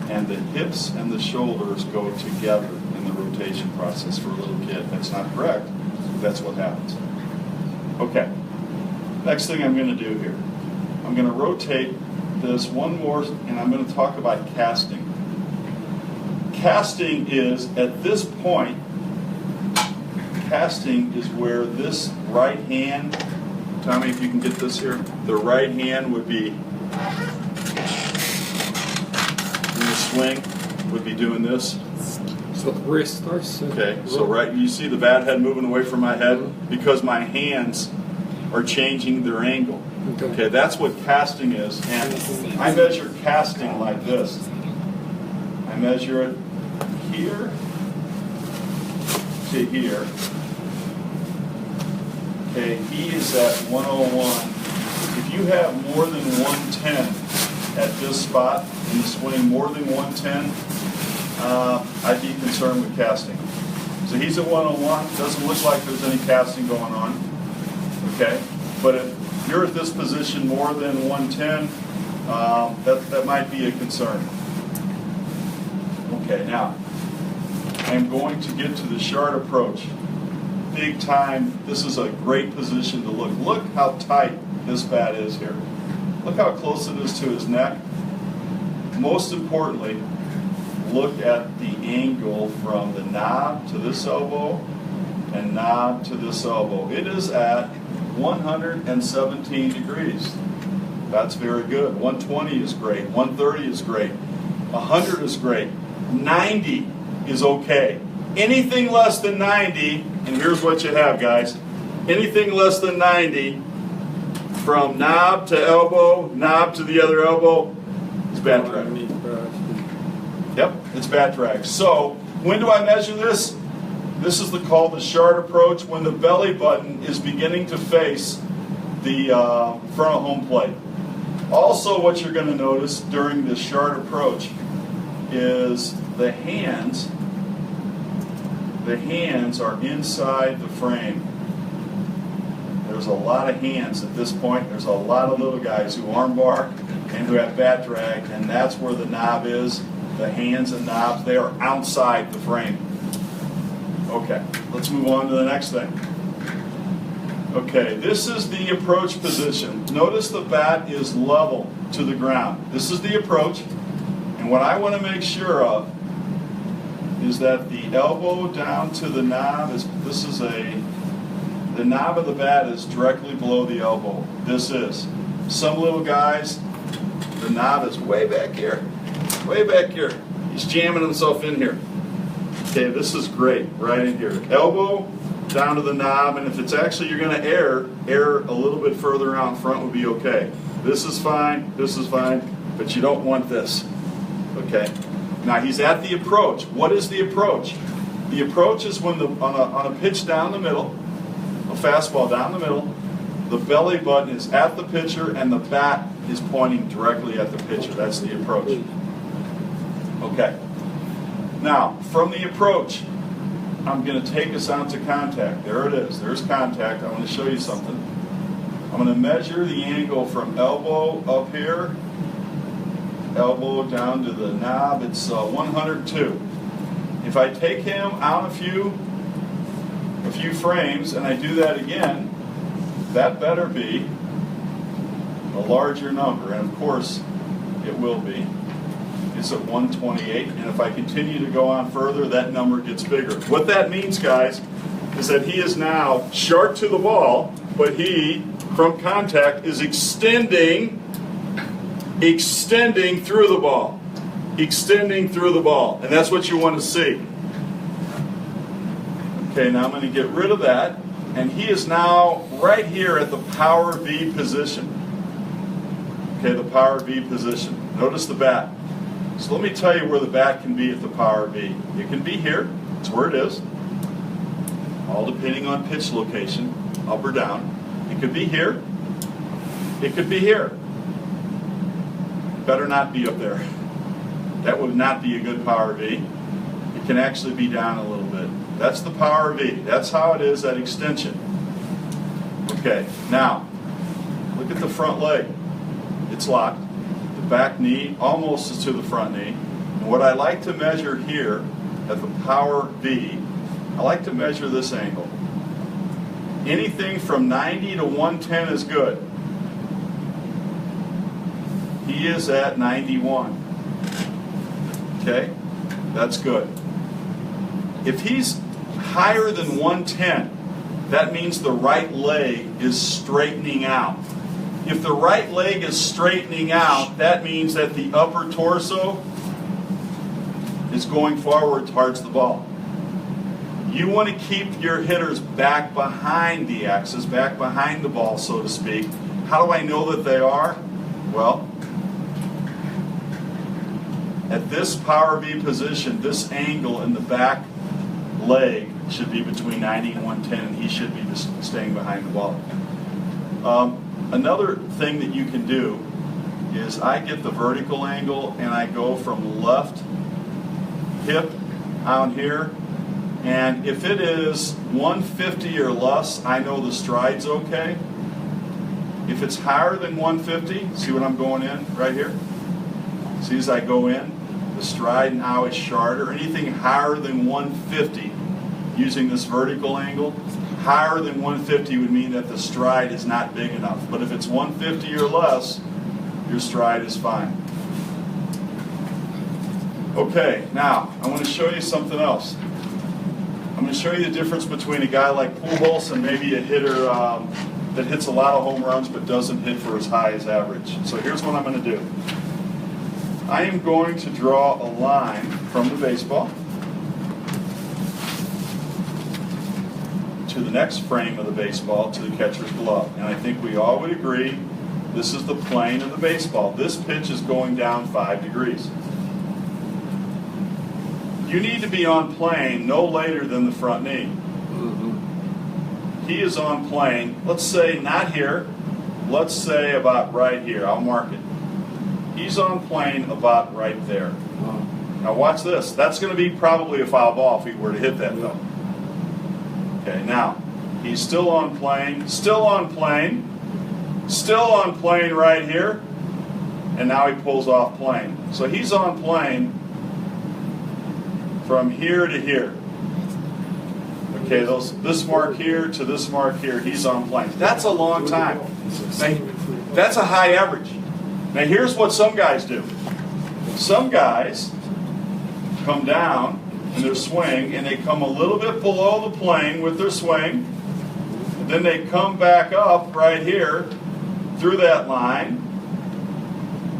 and the hips and the shoulders go together in the rotation process for a little kid. That's not correct. That's what happens. Okay. Next thing I'm going to do here. I'm going to rotate this one more, and I'm going to talk about casting. Casting is, at this point, casting is where this right hand, Tommy, if you can get this here, the right hand would be, in the swing, would be doing this. So the wrist starts. Okay, so right, you see the bat head moving away from my head because my hands are changing their angle. Okay, that's what casting is. And I measure casting like this. I measure it here to here. Okay, he is at 101. If you have more than 110 at this spot in the swing, more than 110, I'd be concerned with casting. So he's at 101. Doesn't look like there's any casting going on. Okay? But if you're at this position more than 110, that might be a concern. Okay, now, I'm going to get to the shard approach. Big time. This is a great position to look. Look how tight this bat is here. Look how close it is to his neck. Most importantly, look at the angle from the knob to this elbow and knob to this elbow. It is at 117 degrees. That's very good. 120 is great. 130 is great. 100 is great. 90 is okay. Anything less than 90, and here's what you have, guys. Anything less than 90, from knob to elbow, knob to the other elbow, is bat drag. Yep, it's bat drag. So, when do I measure this? This is called the shard approach, when the belly button is beginning to face the front of home plate. Also, what you're going to notice during this shard approach is the hands are inside the frame. There's a lot of hands at this point. There's a lot of little guys who armbar and who have bat drag, and that's where the knob is. The hands and knobs, they are outside the frame. Okay, let's move on to the next thing. Okay, this is the approach position. Notice the bat is level to the ground. This is the approach, and what I want to make sure of is that the elbow down to the knob is, the knob of the bat is directly below the elbow. This is. Some little guys, the knob is way back here. Way back here. He's jamming himself in here. Okay, this is great, right in here. Elbow down to the knob, and if it's actually you're going to err a little bit further out in front would be okay. This is fine, but you don't want this. Okay. Now he's at the approach. What is the approach? The approach is when on a pitch down the middle, a fastball down the middle, the belly button is at the pitcher and the bat is pointing directly at the pitcher. That's the approach. Okay. Now, from the approach, I'm going to take us out to contact. There it is. There's contact. I want to show you something. I'm going to measure the angle from elbow up here, elbow down to the knob. It's 102. If I take him out a few frames and I do that again, that better be a larger number, and of course it will be. It's at 128, and if I continue to go on further, that number gets bigger. What that means, guys, is that he is now sharp to the ball, but he, from contact, is extending through the ball. Extending through the ball, and that's what you want to see. Okay, now I'm going to get rid of that, and he is now right here at the power V position. Okay, the power V position. Notice the bat. So let me tell you where the bat can be at the power V. It can be here. That's where it is. All depending on pitch location, up or down. It could be here. It could be here. Better not be up there. That would not be a good power V. It can actually be down a little bit. That's the power V. That's how it is at extension. Okay, now, look at the front leg. It's locked. The back knee almost is to the front knee. And what I like to measure here at the power V, I like to measure this angle. Anything from 90 to 110 is good. He is at 91. Okay, that's good. If he's higher than 110, that means the right leg is straightening out. If the right leg is straightening out, that means that the upper torso is going forward towards the ball. You want to keep your hitters back behind the axis, back behind the ball, so to speak. How do I know that they are? Well, at this power V position, this angle in the back leg should be between 90 and 110, and he should be just staying behind the ball. Another thing that you can do is I get the vertical angle and I go from left hip out here And if it is 150 or less, I know the stride's okay. If it's higher than 150, see what I'm going in right here? See as I go in, the stride now is shorter. Anything higher than 150, using this vertical angle, higher than 150 would mean that the stride is not big enough. But if it's 150 or less, your stride is fine. Okay, now I want to show you something else. I'm going to show you the difference between a guy like Pujols and maybe a hitter that hits a lot of home runs but doesn't hit for as high as average. So here's what I'm going to do. I am going to draw a line from the baseball to the next frame of the baseball to the catcher's glove. And I think we all would agree this is the plane of the baseball. This pitch is going down 5 degrees. You need to be on plane no later than the front knee. He is on plane, let's say not here, let's say about right here. I'll mark it. He's on plane about right there. Now watch this. That's going to be probably a foul ball if he were to hit that though. Okay, now he's still on plane, still on plane, still on plane right here, and now he pulls off plane. So he's on plane from here to here. Okay, this mark here to this mark here, he's on plane. That's a long time. That's a high average. Now here's what some guys do. Some guys come down in their swing and they come a little bit below the plane with their swing. And then they come back up right here through that line.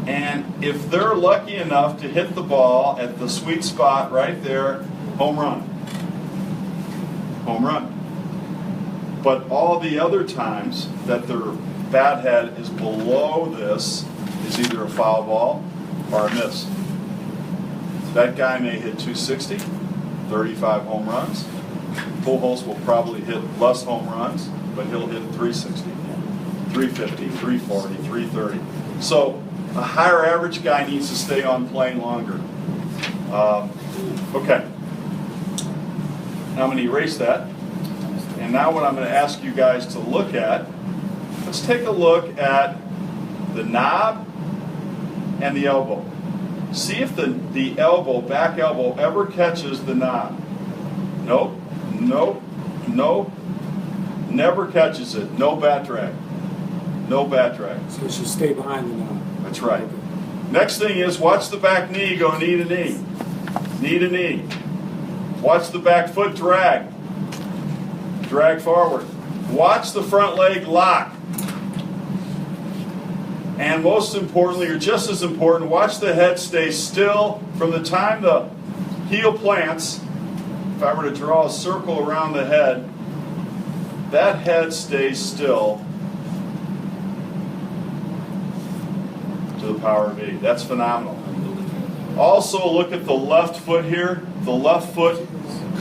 And if they're lucky enough to hit the ball at the sweet spot right there, home run. Home run. But all the other times that their bat head is below this is either a foul ball or a miss. That guy may hit 260, 35 home runs. Pujols will probably hit less home runs, but he'll hit 360, 350, 340, 330. So a higher average guy needs to stay on plane longer. Okay. Now I'm going to erase that. And now what I'm going to ask you guys to look at, let's take a look at the knob and the elbow. See if the elbow, back elbow, ever catches the knob. Nope, nope, nope. Never catches it. No bat drag. No bat drag. So it should stay behind the knob. That's right. Next thing is watch the back knee go knee to knee. Knee to knee. Watch the back foot drag. Drag forward. Watch the front leg lock. And most importantly, or just as important, watch the head stay still from the time the heel plants. If I were to draw a circle around the head, that head stays still to the power of E. That's phenomenal. Also look at the left foot here. The left foot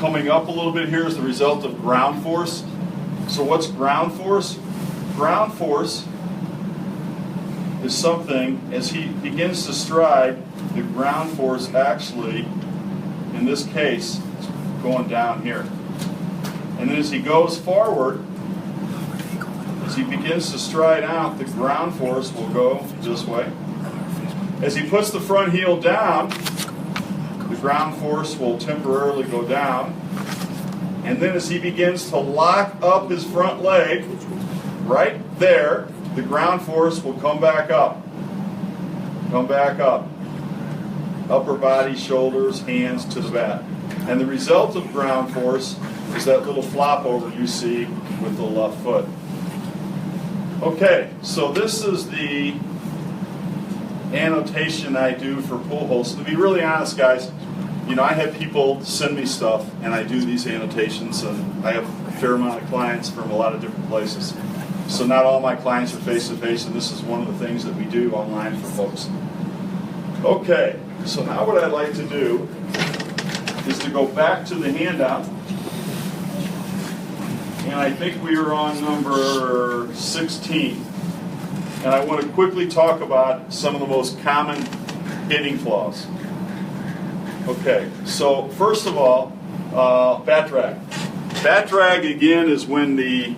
coming up a little bit here is the result of ground force. So what's ground force? Ground force is something, as he begins to stride, the ground force actually, in this case, is going down here. And then as he goes forward, as he begins to stride out, the ground force will go this way. As he puts the front heel down, the ground force will temporarily go down. And then as he begins to lock up his front leg, right there, the ground force will come back up. Come back up. Upper body, shoulders, hands to the bat. And the result of ground force is that little flop over you see with the left foot. Okay, so this is the annotation I do for Pujols. To be really honest, guys, you know, I have people send me stuff, and I do these annotations, and I have a fair amount of clients from a lot of different places. So not all my clients are face-to-face, and this is one of the things that we do online for folks. Okay, so now what I'd like to do is to go back to the handout, and I think we are on number 16. And I want to quickly talk about some of the most common hitting flaws. Okay, so first of all, Bat drag. Bat drag, again, is when the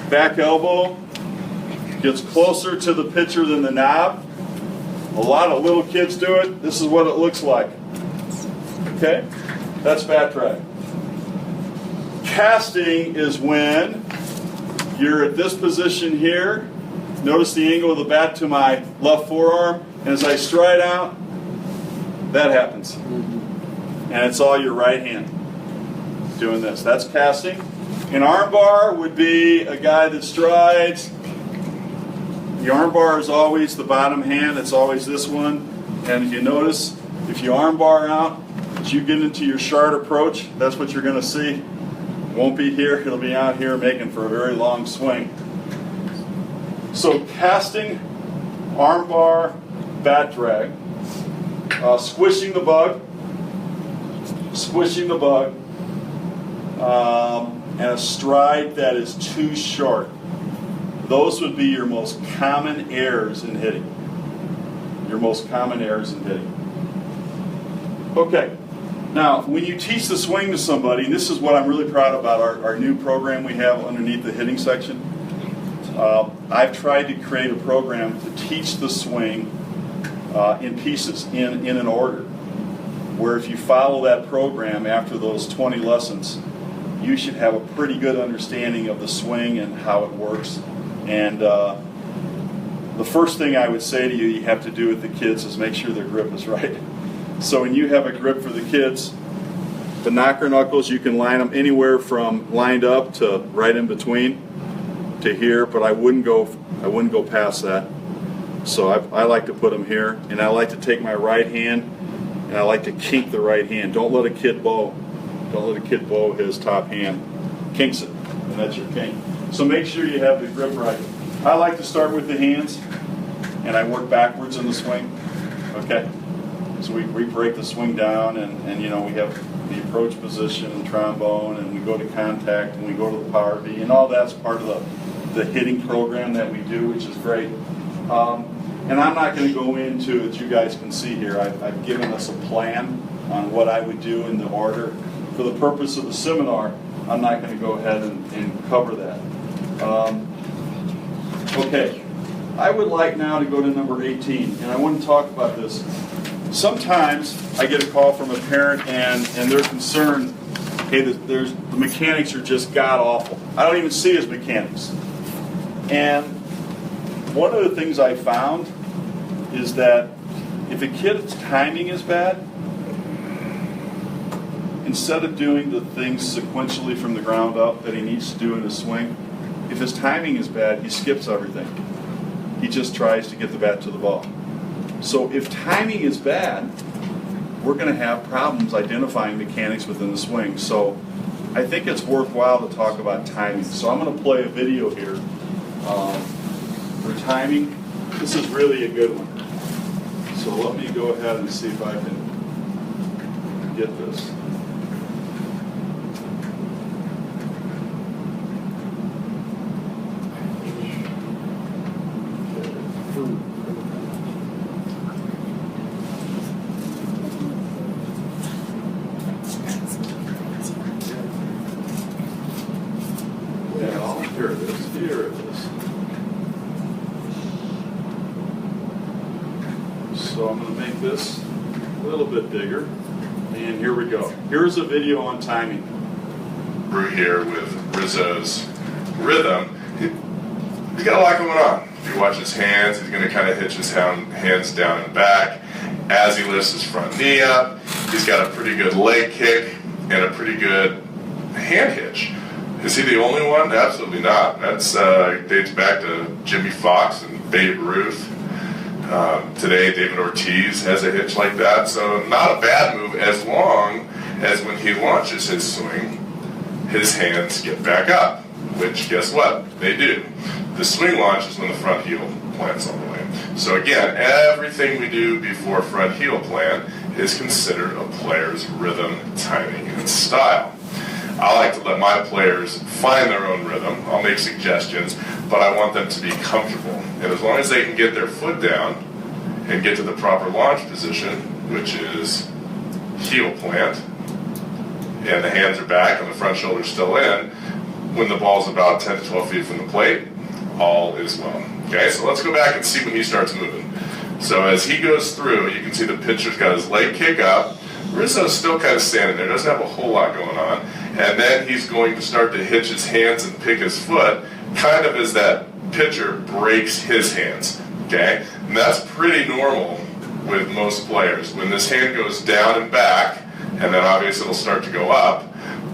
back elbow gets closer to the pitcher than the knob. A lot of little kids do it. This is what it looks like. Okay? That's bat drag. Casting is when you're at this position here. Notice the angle of the bat to my left forearm. And as I stride out, that happens. And it's all your right hand doing this. That's casting. An arm bar would be a guy that strides. The arm bar is always the bottom hand. It's always this one. And if you notice, if you arm bar out, as you get into your shard approach, that's what you're going to see. It won't be here. It'll be out here making for a very long swing. So casting, arm bar, bat drag, squishing the bug, and a stride that is too short. Those would be your most common errors in hitting. Okay, now when you teach the swing to somebody, and this is what I'm really proud about our new program we have underneath the hitting section. I've tried to create a program to teach the swing in pieces, in an order, where if you follow that program after those 20 lessons, you should have a pretty good understanding of the swing and how it works. And the first thing I would say to you, you have to do with the kids is make sure their grip is right. So when you have a grip for the kids, the knocker knuckles, you can line them anywhere from lined up to right in between to here, but I wouldn't go past that. So I like to put them here, and I like to take my right hand and I like to kink the right hand. Don't let a kid bow. Don't let a kid bow his top hand. Kinks it, and that's your kink. So make sure you have the grip right. I like to start with the hands, and I work backwards in the swing. Okay? So we break the swing down, and you know, we have the approach position and trombone, and we go to contact, and we go to the power V, and all that's part of the hitting program that we do, which is great. And I'm not going to go into, as you guys can see here, I've given us a plan on what I would do in the order. For the purpose of the seminar, I'm not going to go ahead and cover that. Okay, I would like now to go to number 18, and I want to talk about this. Sometimes I get a call from a parent and they're concerned, hey, the mechanics are just god-awful. I don't even see his mechanics. And one of the things I found is that if a kid's timing is bad, instead of doing the things sequentially from the ground up that he needs to do in his swing, if his timing is bad, he skips everything. He just tries to get the bat to the ball. So if timing is bad, we're going to have problems identifying mechanics within the swing. So I think it's worthwhile to talk about timing. So I'm going to play a video here for timing. This is really a good one. So let me go ahead and see if I can get this. Here it is. So I'm going to make this a little bit bigger. And here we go. Here's a video on timing. We're here with Rizzo's rhythm. He's got a lot going on. If you watch his hands, he's going to kind of hitch his hands down and back. As he lifts his front knee up, he's got a pretty good leg kick and a pretty good hand hitch. Is he the only one? Absolutely not. That's dates back to Jimmy Fox and Babe Ruth. Today, David Ortiz has a hitch like that. So not a bad move as long as when he launches his swing, his hands get back up, which guess what? They do. The swing launch is when the front heel plants all the way. So again, everything we do before front heel plant is considered a player's rhythm, timing, and style. I like to let my players find their own rhythm. I'll make suggestions, but I want them to be comfortable. And as long as they can get their foot down and get to the proper launch position, which is heel plant, and the hands are back and the front shoulder's still in, when the ball's about 10 to 12 feet from the plate, all is well. Okay, so let's go back and see when he starts moving. So as he goes through, you can see the pitcher's got his leg kick up. Rizzo's still kind of standing there, doesn't have a whole lot going on. And then he's going to start to hitch his hands and pick his foot, kind of as that pitcher breaks his hands. Okay? And that's pretty normal with most players. When this hand goes down and back, and then obviously it'll start to go up,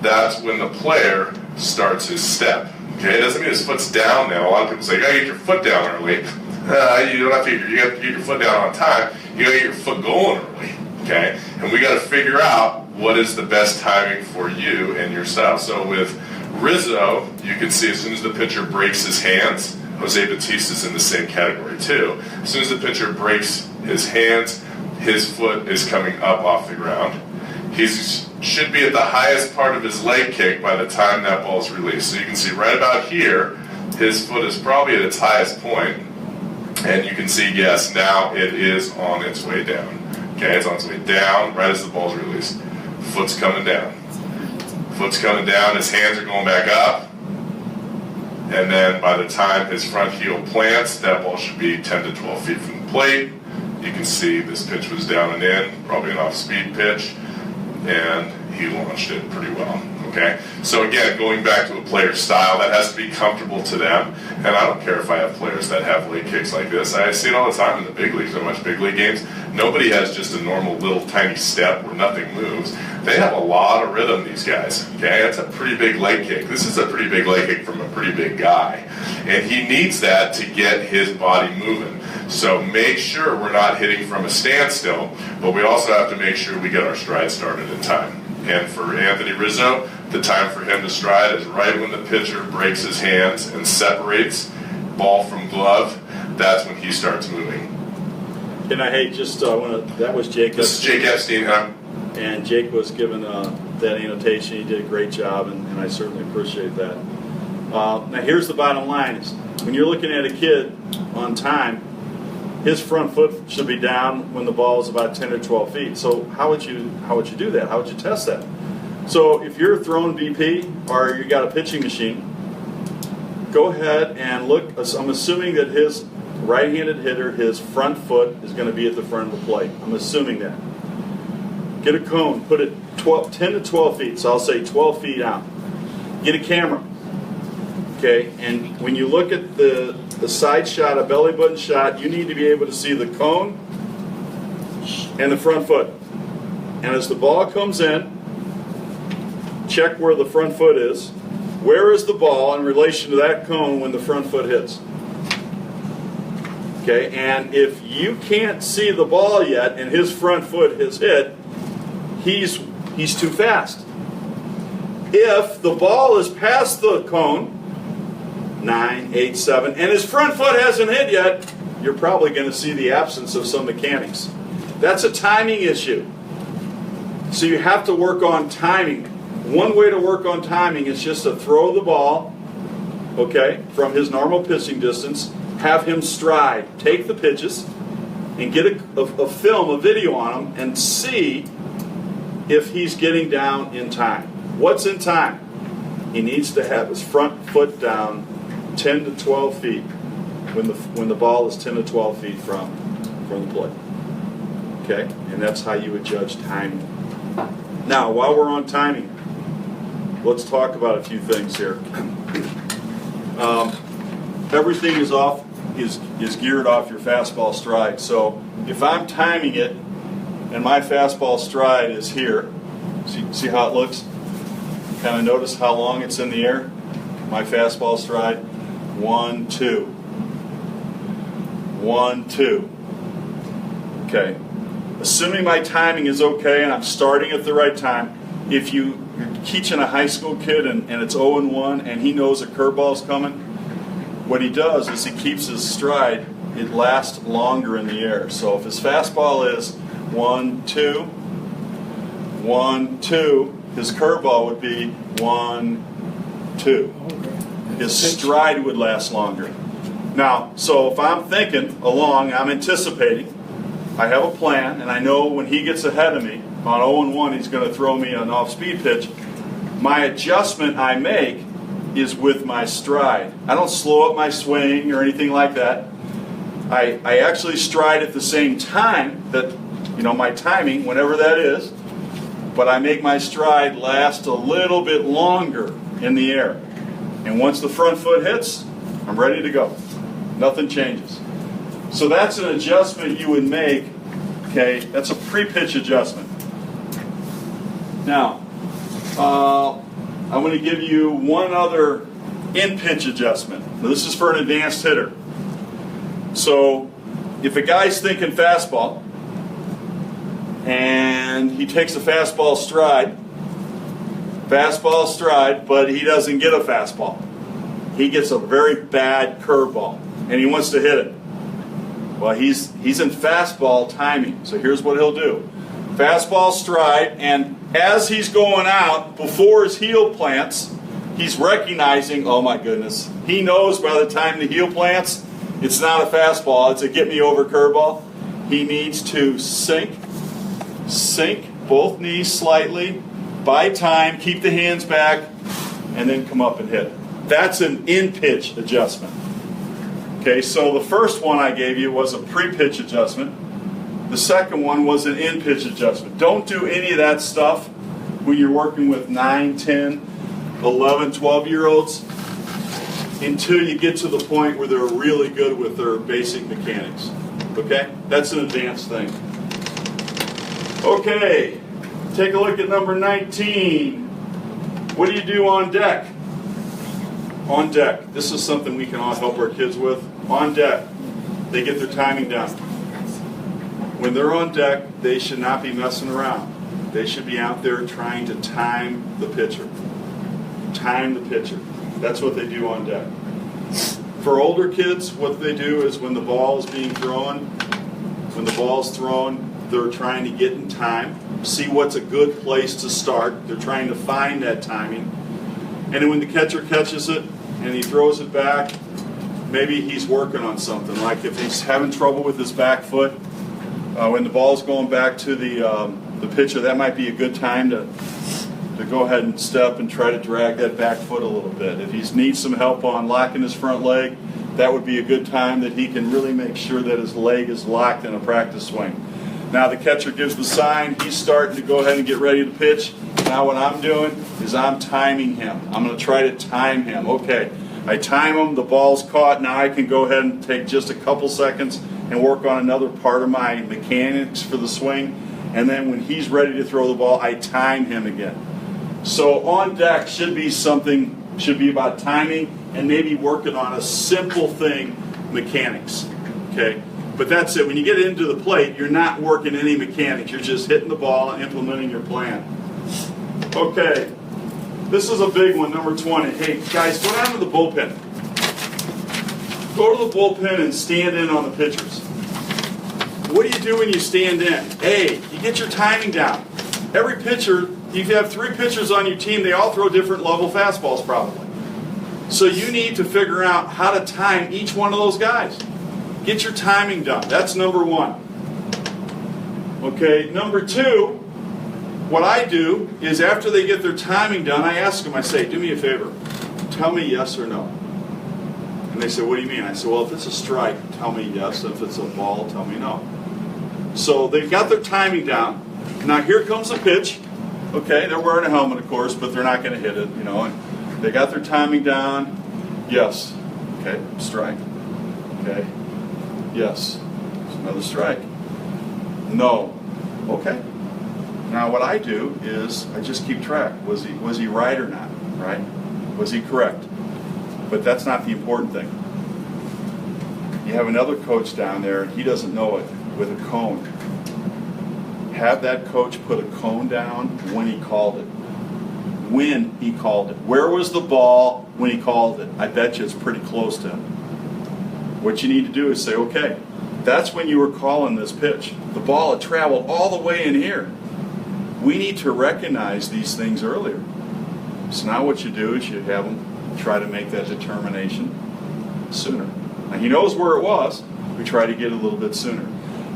that's when the player starts his step. Okay? It doesn't mean his foot's down now. A lot of people say, you gotta get your foot down early. You don't have to you have to get your foot down on time. You gotta get your foot going early. Okay? And we gotta figure out what is the best timing for you and your style. So with Rizzo, you can see as soon as the pitcher breaks his hands, Jose Batista's in the same category too. As soon as the pitcher breaks his hands, his foot is coming up off the ground. He should be at the highest part of his leg kick by the time that ball is released. So you can see right about here, his foot is probably at its highest point. And you can see, yes, now it is on its way down. Okay, it's on its way down right as the ball's released. Foot's coming down. Foot's coming down, his hands are going back up. And then by the time his front heel plants, that ball should be 10 to 12 feet from the plate. You can see this pitch was down and in, probably an off-speed pitch, and he launched it pretty well. Okay, so again, going back to a player's style, that has to be comfortable to them. And I don't care if I have players that have leg kicks like this. I see it all the time in the big leagues. I watch big league games. Nobody has just a normal little tiny step where nothing moves. They have a lot of rhythm, these guys. Okay, that's a pretty big leg kick. This is a pretty big leg kick from a pretty big guy. And he needs that to get his body moving. So make sure we're not hitting from a standstill, but we also have to make sure we get our stride started in time. And for Anthony Rizzo, the time for him to stride is right when the pitcher breaks his hands and separates ball from glove. That's when he starts moving. And that was Jake. This is Jake Epstein. And Jake was given that annotation. He did a great job, and I certainly appreciate that. Now here's the bottom line. Is when you're looking at a kid on time, his front foot should be down when the ball is about 10 or 12 feet. So how would you do that? How would you test that? So if you're throwing BP or you got a pitching machine, go ahead and look. I'm assuming that his right-handed hitter, his front foot is going to be at the front of the plate. I'm assuming that. Get a cone, put it 10 to 12 feet. So I'll say 12 feet out. Get a camera. Okay, and when you look at the side shot, a belly button shot, you need to be able to see the cone and the front foot. And as the ball comes in, check where the front foot is. Where is the ball in relation to that cone when the front foot hits? Okay, and if you can't see the ball yet and his front foot has hit, he's too fast. If the ball is past the cone, 9, 8, 7, and his front foot hasn't hit yet, you're probably going to see the absence of some mechanics. That's a timing issue. So you have to work on timing. One way to work on timing is just to throw the ball, okay, from his normal pitching distance, have him stride, take the pitches, and get a film, a video on him, and see if he's getting down in time. What's in time? He needs to have his front foot down 10 to 12 feet when the ball is 10 to 12 feet from the plate. Okay? And that's how you would judge timing. Now, while we're on timing, let's talk about a few things here. Everything is geared off your fastball stride. So if I'm timing it and my fastball stride is here, see how it looks? Kind of notice how long it's in the air? My fastball stride, 1, 2. 1, 2. Okay. Assuming my timing is okay and I'm starting at the right time, if you're teaching a high school kid and it's 0-1 and he knows a curveball's coming, what he does is he keeps his stride, it lasts longer in the air. So if his fastball is 1, 2, 1, 2, his curveball would be 1, 2. His stride would last longer. Now, so if I'm thinking along, I'm anticipating, I have a plan, and I know when he gets ahead of me on 0-1, he's going to throw me an off-speed pitch. My adjustment I make is with my stride. I don't slow up my swing or anything like that. I actually stride at the same time that, my timing, whenever that is, but I make my stride last a little bit longer in the air. And once the front foot hits, I'm ready to go. Nothing changes. So that's an adjustment you would make, okay? That's a pre-pitch adjustment. Now, I'm going to give you one other in-pitch adjustment. Now, this is for an advanced hitter. So, if a guy's thinking fastball, and he takes a fastball stride, but he doesn't get a fastball. He gets a very bad curveball, and he wants to hit it. Well, he's in fastball timing, so here's what he'll do. Fastball stride, and as he's going out, before his heel plants, he's recognizing, oh my goodness, he knows by the time the heel plants, it's not a fastball, it's a get-me-over curveball. He needs to sink both knees slightly, buy time, keep the hands back, and then come up and hit. That's an in-pitch adjustment. Okay, so the first one I gave you was a pre-pitch adjustment. The second one was an in-pitch adjustment. Don't do any of that stuff when you're working with 9, 10, 11, 12-year-olds until you get to the point where they're really good with their basic mechanics. Okay? That's an advanced thing. Okay, take a look at number 19. What do you do on deck? On deck. This is something we can all help our kids with. On deck, they get their timing down. When they're on deck, they should not be messing around. They should be out there trying to time the pitcher. Time the pitcher. That's what they do on deck. For older kids, what they do is when the ball is being thrown, they're trying to get in time, see what's a good place to start. They're trying to find that timing. And then when the catcher catches it and he throws it back, maybe he's working on something. Like if he's having trouble with his back foot, when the ball's going back to the pitcher, that might be a good time to go ahead and step and try to drag that back foot a little bit. If he needs some help on locking his front leg, that would be a good time that he can really make sure that his leg is locked in a practice swing. Now the catcher gives the sign, he's starting to go ahead and get ready to pitch. Now what I'm doing is I'm timing him. I'm going to try to time him. Okay, I time him, the ball's caught, now I can go ahead and take just a couple seconds and work on another part of my mechanics for the swing. And then when he's ready to throw the ball, I time him again. So on deck should be about timing and maybe working on a simple thing, mechanics. Okay? But that's it. When you get into the plate, you're not working any mechanics. You're just hitting the ball and implementing your plan. Okay. This is a big one, number 20. Hey, guys, go down to the bullpen. Go to the bullpen and stand in on the pitchers. What do you do when you stand in? A, you get your timing down. Every pitcher, if you have 3 pitchers on your team, they all throw different level fastballs probably. So you need to figure out how to time each one of those guys. Get your timing done. That's number 1. Okay, number 2, what I do is after they get their timing done, I ask them, I say, do me a favor, tell me yes or no. And they say, what do you mean? I say, well, if it's a strike, tell me yes. If it's a ball, tell me no. So they've got their timing down. Now here comes a pitch. Okay, they're wearing a helmet, of course, but they're not going to hit it, And they got their timing down. Yes. Okay, strike. Okay. Yes. Another strike. No. Okay. Now what I do is I just keep track. Was he right or not? Right? Was he correct? But that's not the important thing. You have another coach down there, and he doesn't know it, with a cone. Have that coach put a cone down when he called it. When he called it. Where was the ball when he called it? I bet you it's pretty close to him. What you need to do is say, okay, that's when you were calling this pitch. The ball had traveled all the way in here. We need to recognize these things earlier. So now what you do is you have them try to make that determination sooner. Now he knows where it was. We try to get it a little bit sooner.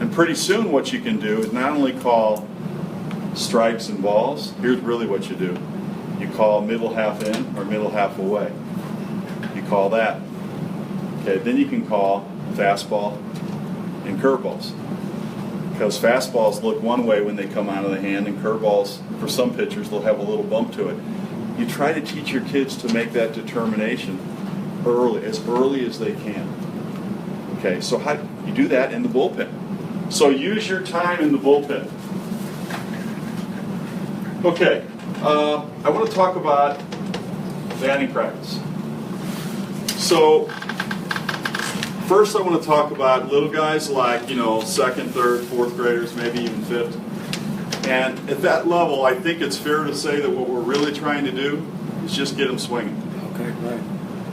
And pretty soon what you can do is not only call strikes and balls, here's really what you do. You call middle half in or middle half away. You call that. Okay, then you can call fastball and curveballs. Because fastballs look one way when they come out of the hand, and curveballs, for some pitchers, they'll have a little bump to it. You try to teach your kids to make that determination as early as they can. Okay, so how you do that in the bullpen. So use your time in the bullpen. Okay, I want to talk about batting practice. So first I want to talk about little guys like, second, third, fourth graders, maybe even fifth. And at that level, I think it's fair to say that what we're really trying to do is just get them swinging. Okay, right.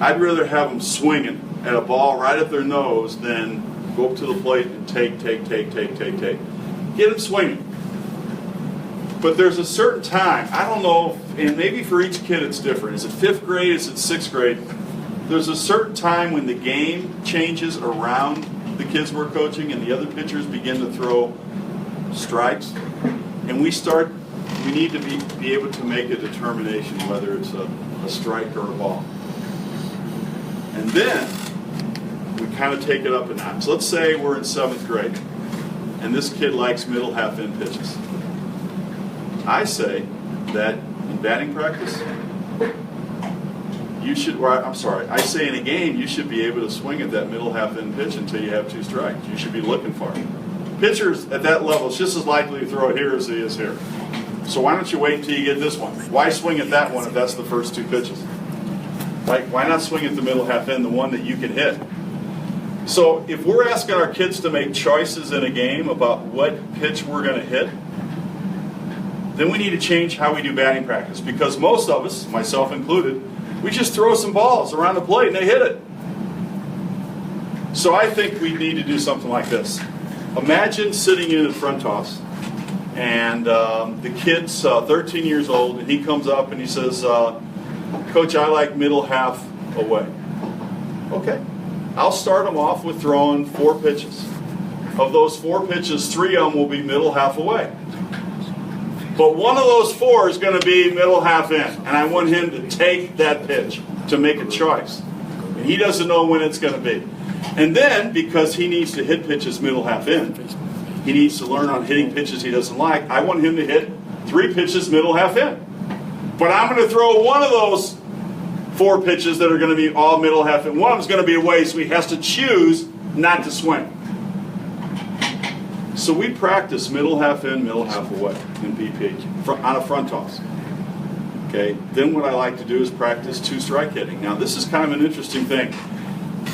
I'd rather have them swinging at a ball right at their nose than go up to the plate and take. Get them swinging. But there's a certain time, I don't know, and maybe for each kid it's different. Is it fifth grade? Is it sixth grade? There's a certain time when the game changes around the kids we're coaching and the other pitchers begin to throw strikes. And we need to be able to make a determination whether it's a strike or a ball. And then we kind of take it up a notch. Let's say we're in seventh grade and this kid likes middle half in pitches. I say that in batting practice, I say in a game, you should be able to swing at that middle half in pitch until you have two strikes. You should be looking for it. Pitchers at that level is just as likely to throw it here as he is here. So why don't you wait until you get this one? Why swing at that one if that's the first two pitches? Why not swing at the middle half in, the one that you can hit? So if we're asking our kids to make choices in a game about what pitch we're going to hit, then we need to change how we do batting practice. Because most of us, myself included, we just throw some balls around the plate and they hit it. So I think we need to do something like this. Imagine sitting in a front toss, and the kid's 13 years old, and he comes up and he says, Coach, I like middle half away. Okay. I'll start him off with throwing 4 pitches. Of those 4 pitches, 3 of them will be middle half away. But one of those 4 is going to be middle half in, and I want him to take that pitch, to make a choice. And he doesn't know when it's going to be. And then, because he needs to hit pitches middle half in, he needs to learn on hitting pitches he doesn't like, I want him to hit 3 pitches middle half in. But I'm going to throw one of those 4 pitches that are going to be all middle half in. One of them is going to be away, so he has to choose not to swing. So we practice middle half in, middle half away in BP on a front toss. Okay. Then what I like to do is practice 2-strike hitting. Now this is kind of an interesting thing.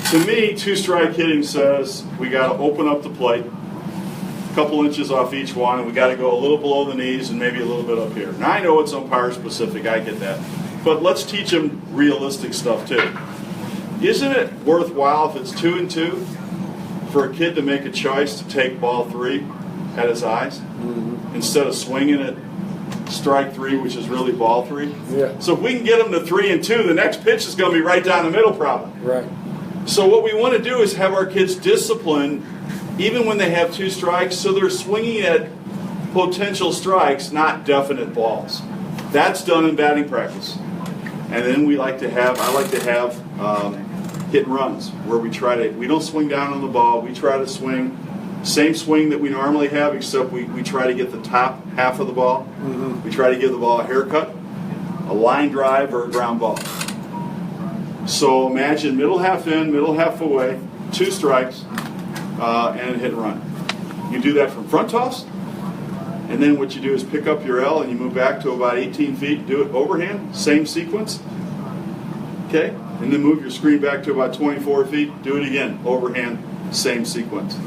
To me, 2-strike hitting says we got to open up the plate, a couple inches off each one, and we got to go a little below the knees and maybe a little bit up here. Now I know it's umpire specific, I get that, but let's teach them realistic stuff too. Isn't it worthwhile if it's 2-2? For a kid to make a choice to take ball 3 at his eyes instead of swinging at strike 3, which is really ball 3. Yeah. So if we can get them to 3-2, the next pitch is going to be right down the middle probably. Right. So what we want to do is have our kids disciplined even when they have 2 strikes, so they're swinging at potential strikes, not definite balls. That's done in batting practice. And then I like to have hit and runs, where we don't swing down on the ball, we try to swing, same swing that we normally have, except we try to get the top half of the ball. We try to give the ball a haircut, a line drive, or a ground ball. So imagine middle half in, middle half away, 2 strikes, and a hit and run. You do that from front toss, and then what you do is pick up your L and you move back to about 18 feet, do it overhand, same sequence. Okay? And then move your screen back to about 24 feet, do it again, overhand, same sequence.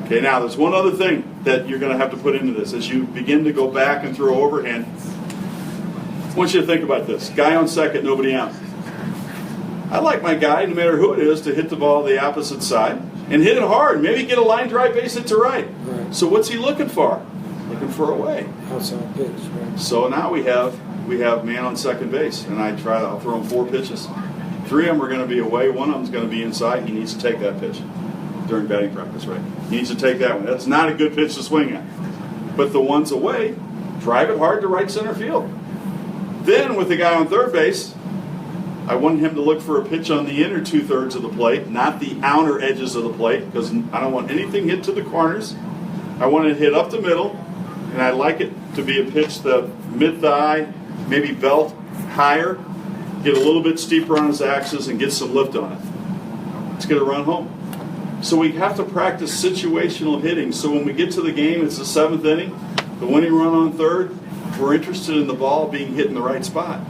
Okay, now there's one other thing that you're going to have to put into this. As you begin to go back and throw overhand, I want you to think about this. Guy on second, nobody out. I like my guy, no matter who it is, to hit the ball the opposite side and hit it hard. Maybe get a line drive base hit to right. So what's he looking for? Looking for away. Outside pitch, right. So now we have man on second base, and I'll throw him 4 pitches. 3 of them are going to be away. 1 of them is going to be inside. He needs to take that pitch. during batting practice, right? He needs to take that one. That's not a good pitch to swing at. But the ones away, drive it hard to right center field. Then with the guy on third base, I want him to look for a pitch on the inner 2/3 of the plate, not the outer edges of the plate, because I don't want anything hit to the corners. I want it hit up the middle, and I like it to be a pitch that mid-thigh, maybe belt higher, get a little bit steeper on his axis, and get some lift on it. It's going to run home. So we have to practice situational hitting. So when we get to the game, it's the 7th inning, the winning run on third, we're interested in the ball being hit in the right spot.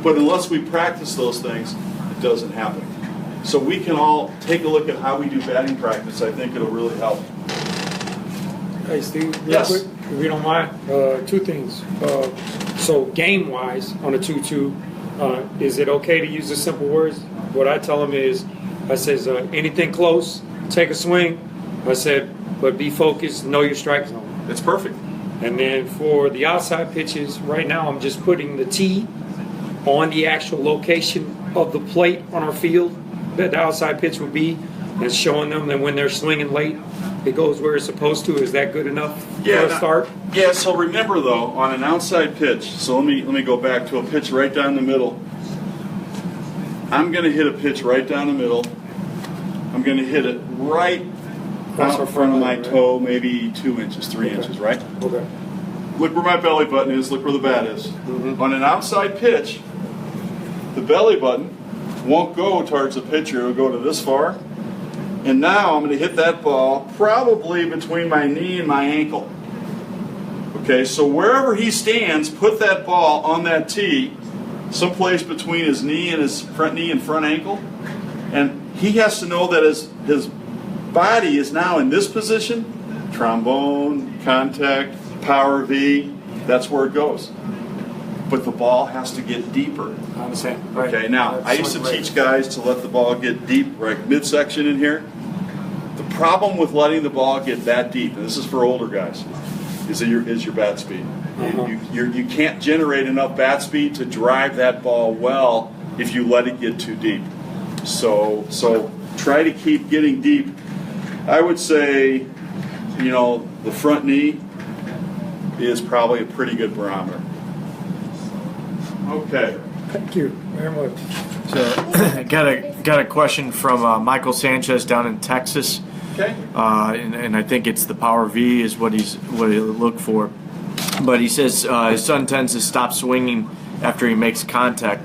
But unless we practice those things, it doesn't happen. So we can all take a look at how we do batting practice. I think it'll really help. Hey, Steve, real Yes. quick, if you don't mind, two things. So game-wise, on a 2-2, is it okay to use the simple words? What I tell them is, I says, anything close, take a swing. I said, but be focused, know your strike zone. It's perfect. And then for the outside pitches, right now I'm just putting the tee on the actual location of the plate on our field that the outside pitch would be, and showing them that when they're swinging late, it goes where it's supposed to. Is that good enough for a start? Yeah, so remember though, on an outside pitch, so let me go back to a pitch right down the middle. I'm going to hit a pitch right down the middle. I'm going to hit it right out in front of my toe, maybe 2 inches, 3 inches, right? Okay. Look where my belly button is, look where the bat is. On an outside pitch, the belly button won't go towards the pitcher, it'll go to this far. And now I'm going to hit that ball probably between my knee and my ankle. Okay, so wherever he stands, put that ball on that tee, someplace between his knee and his front knee and front ankle. And he has to know that his body is now in this position, trombone, contact, power V, that's where it goes. But the ball has to get deeper. I understand. Right. Okay, now, I used to teach guys to let the ball get deep, right midsection in here. The problem with letting the ball get that deep, and this is for older guys, is your bat speed. You can't generate enough bat speed to drive that ball well if you let it get too deep. So try to keep getting deep. I would say, the front knee is probably a pretty good barometer. Okay. Thank you very much. So, got a question from Michael Sanchez down in Texas. Okay. And I think it's the power V is what he looked for. But he says his son tends to stop swinging after he makes contact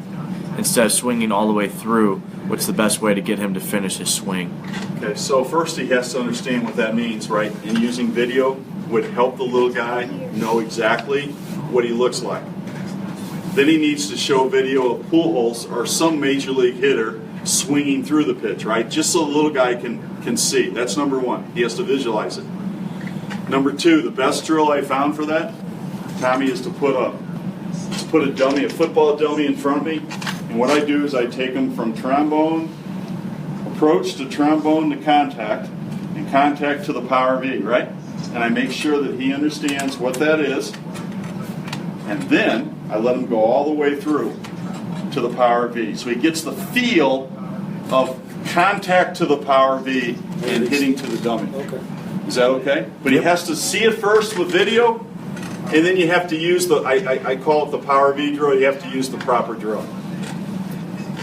instead of swinging all the way through. What's the best way to get him to finish his swing? Okay, so first he has to understand what that means, right? And using video would help the little guy know exactly what he looks like. Then he needs to show video of Pujols or some major league hitter swinging through the pitch, right? Just so the little guy can see. That's number one. He has to visualize it. Number two, the best drill I found for that, Tommy, is to put a dummy, a football dummy in front of me. And what I do is I take him from trombone approach to trombone to contact, and contact to the power V, right? And I make sure that he understands what that is. And then I let him go all the way through to the power V. So he gets the feel of contact to the power V and hitting to the dummy. Okay. Is that okay? But he has to see it first with video, and then you have to use I call it the power V drill. You have to use the proper drill.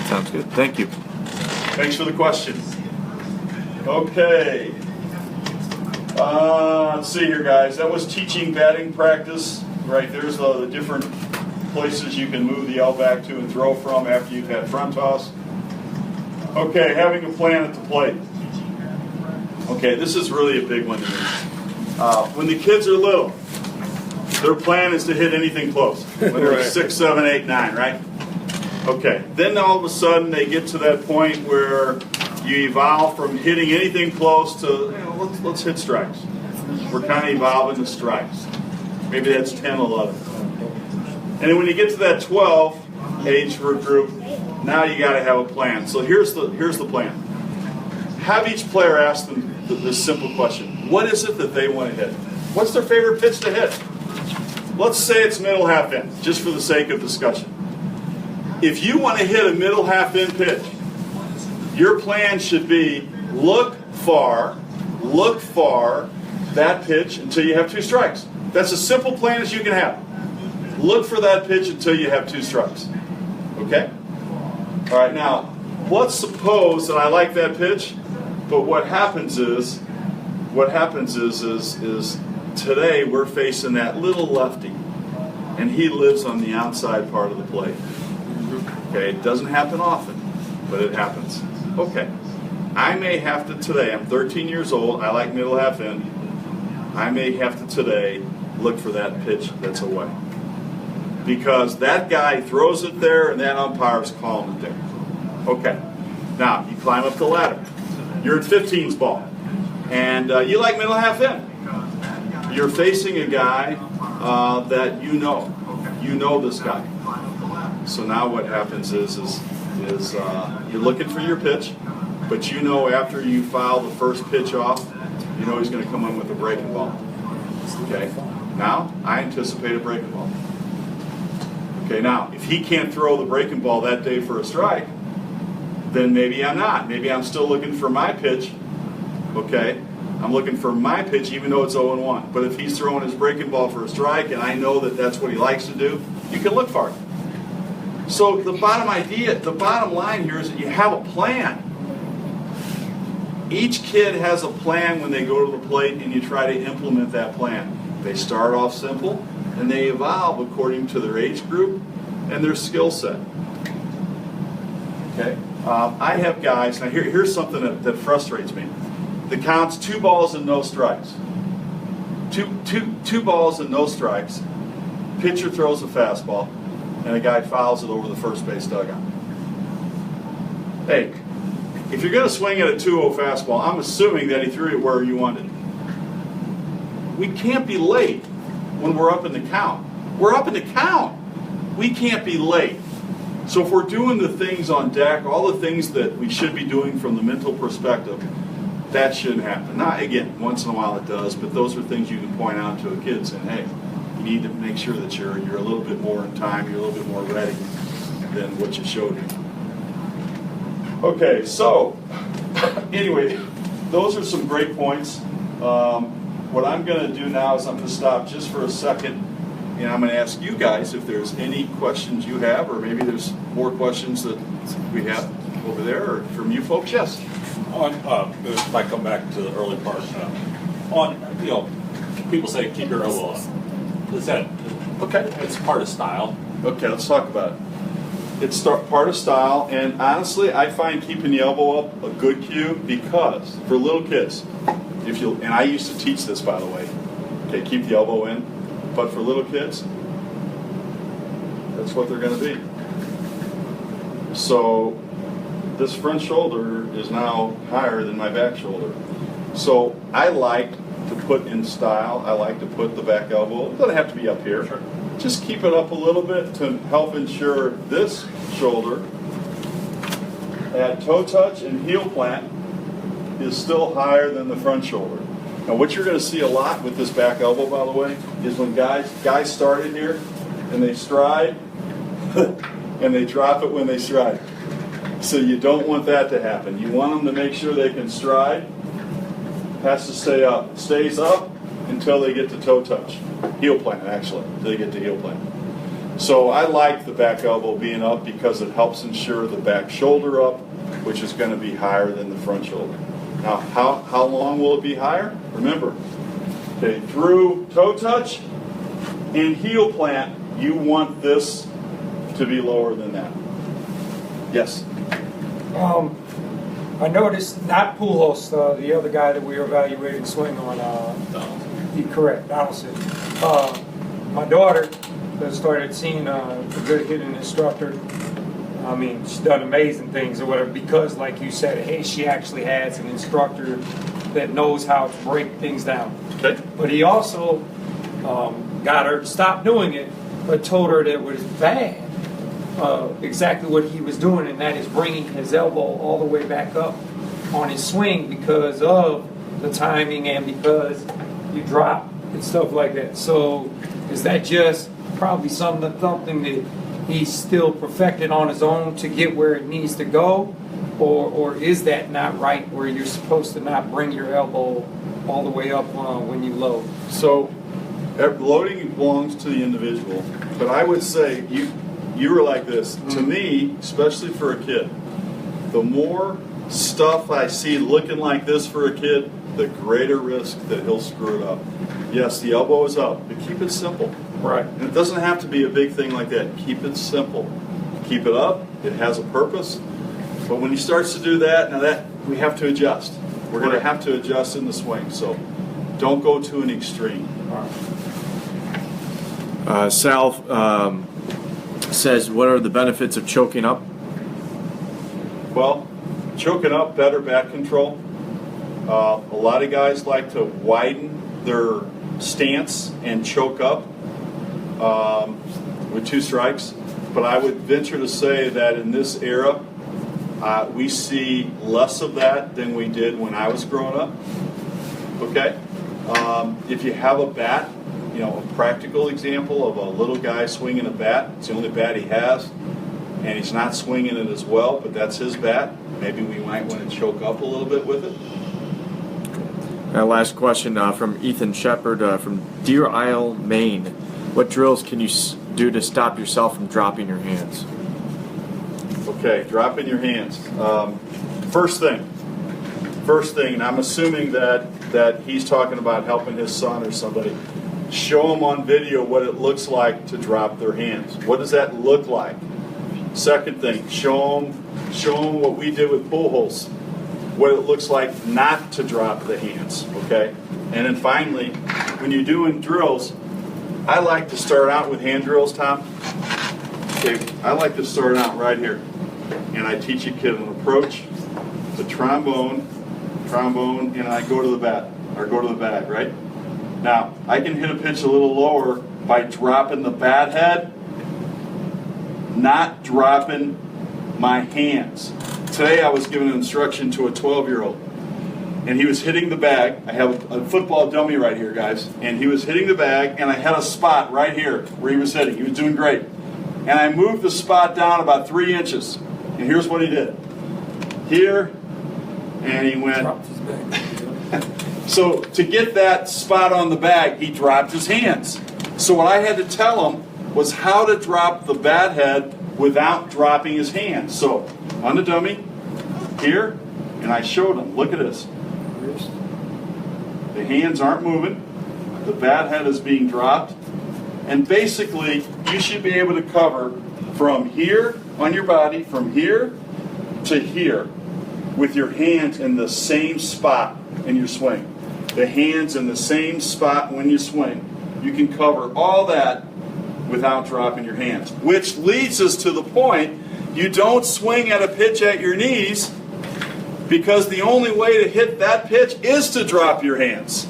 Sounds good. Thank you. Thanks for the question. Okay. Let's see here, guys. That was teaching batting practice. Right, there's the different places you can move the L back to and throw from after you've had front toss. Okay, having a plan at the plate. Okay, this is really a big one to me. When the kids are little, their plan is to hit anything close. When they're 6, 7, 8, 9, right? Okay, then all of a sudden they get to that point where you evolve from hitting anything close to, let's hit strikes. We're kind of evolving to strikes. Maybe that's 10, 11. And then when you get to that 12 age group, now you got to have a plan. So here's the plan. Have each player ask them this simple question. What is it that they want to hit? What's their favorite pitch to hit? Let's say it's middle half in, just for the sake of discussion. If you want to hit a middle half in pitch, your plan should be look far, look for that pitch until you have 2 strikes. That's as simple plan as you can have. Look for that pitch until you have 2 strikes. Okay? All right, now, let's suppose that I like that pitch, but what happens is today we're facing that little lefty, and he lives on the outside part of the plate. Okay, it doesn't happen often, but it happens. Okay, I may have to today, I'm 13 years old, I like middle half in, I may have to today look for that pitch that's away. Because that guy throws it there and that umpire's calling it there. Okay, now you climb up the ladder. You're at 15's ball, and you like middle half in. You're facing a guy that you know. You know this guy. So now what happens is you're looking for your pitch, but you know after you foul the first pitch off, you know he's going to come in with a breaking ball. Okay, now I anticipate a breaking ball. Okay, now if he can't throw the breaking ball that day for a strike, then maybe I'm not. Maybe I'm still looking for my pitch. Okay, I'm looking for my pitch even though it's 0-1. But if he's throwing his breaking ball for a strike and I know that that's what he likes to do, you can look for it. So the bottom line here is that you have a plan. Each kid has a plan when they go to the plate and you try to implement that plan. They start off simple and they evolve according to their age group and their skill set. Okay, I have guys, now here's something that frustrates me. The count's 2 balls and no strikes. Two balls and no strikes. Pitcher throws a fastball and a guy fouls it over the first base dugout. Hey, if you're going to swing at a 2-0 fastball, I'm assuming that he threw it where you wanted it. We can't be late when we're up in the count. We're up in the count. We can't be late. So if we're doing the things on deck, all the things that we should be doing from the mental perspective, that shouldn't happen. Now, again, once in a while it does, but those are things you can point out to a kid saying, hey, you need to make sure that you're a little bit more in time, you're a little bit more ready than what you showed me. Okay, so anyway, those are some great points. What I'm going to do now is I'm going to stop just for a second, and I'm going to ask you guys if there's any questions you have, or maybe there's more questions that we have over there, or from you folks. Yes? If I come back to the early part, people say keep your elbow up. Is that okay? It's part of style. Okay, let's talk about it. It's part of style, and honestly, I find keeping the elbow up a good cue because for little kids, and I used to teach this, by the way. Okay, keep the elbow in, but for little kids, that's what they're going to be. So this front shoulder is now higher than my back shoulder. So I like to put in style. I like to put the back elbow. It doesn't have to be up here. Sure. Just keep it up a little bit to help ensure this shoulder at toe touch and heel plant is still higher than the front shoulder. Now what you're going to see a lot with this back elbow, by the way, is when guys start in here and they stride and they drop it when they stride. So you don't want that to happen. You want them to make sure they can stride. Has to stay up. Stays up until they get to toe touch. Heel plant, actually, until they get to heel plant. So I like the back elbow being up because it helps ensure the back shoulder up, which is going to be higher than the front shoulder. Now, how long will it be higher? Remember, okay, through toe touch and heel plant, you want this to be lower than that. Yes? I noticed, not Pujols, the other guy that we were evaluating swing on, correct, Donaldson. My daughter started seeing a good hitting instructor. I mean, she's done amazing things or whatever because, like you said, hey, she actually has an instructor that knows how to break things down. Okay. But he also got her to stop doing it, but told her that it was bad. Exactly what he was doing, and that is bringing his elbow all the way back up on his swing because of the timing and because you drop and stuff like that. So is that just probably something that he's still perfected on his own to get where it needs to go? or is that not right where you're supposed to not bring your elbow all the way up when you load? So loading belongs to the individual, but I would say you were like this. To me, especially for a kid, the more stuff I see looking like this for a kid, the greater risk that he'll screw it up. Yes, the elbow is up, but keep it simple. Right. And it doesn't have to be a big thing like that. Keep it simple. Keep it up. It has a purpose. But when he starts to do that, now that we have to adjust. We're going to have to adjust in the swing. So don't go to an extreme. Sal says, what are the benefits of choking up? Well, choking up, better bat control. A lot of guys like to widen their stance and choke up with 2 strikes. But I would venture to say that in this era, we see less of that than we did when I was growing up. Okay? If you have a bat, a practical example of a little guy swinging a bat, it's the only bat he has, and he's not swinging it as well, but that's his bat. Maybe we might want to choke up a little bit with it. Last question from Ethan Shepard from Deer Isle, Maine. What drills can you do to stop yourself from dropping your hands? Okay, dropping your hands. First thing, and I'm assuming that he's talking about helping his son or somebody. Show them on video what it looks like to drop their hands. What does that look like? Second thing, show them what we did with pull holes, what it looks like not to drop the hands, okay? And then finally, when you're doing drills, I like to start out with hand drills, Tom. Okay, I like to start out right here. And I teach a kid an approach, the trombone, and I go to the bat, or go to the bag, right? Now, I can hit a pitch a little lower by dropping the bat head, not dropping my hands. Today I was giving an instruction to a 12-year-old, and he was hitting the bag. I have a football dummy right here, guys, and he was hitting the bag, and I had a spot right here where he was hitting. He was doing great. And I moved the spot down about 3 inches, and here's what he did. Here, and he went. So to get that spot on the bag, he dropped his hands. So what I had to tell him was how to drop the bat head without dropping his hands. So on the dummy, here, and I showed him, look at this. The hands aren't moving. The bat head is being dropped. And basically, you should be able to cover from here on your body, from here to here, with your hands in the same spot in your swing. The hands in the same spot when you swing. You can cover all that without dropping your hands. Which leads us to the point, you don't swing at a pitch at your knees, because the only way to hit that pitch is to drop your hands.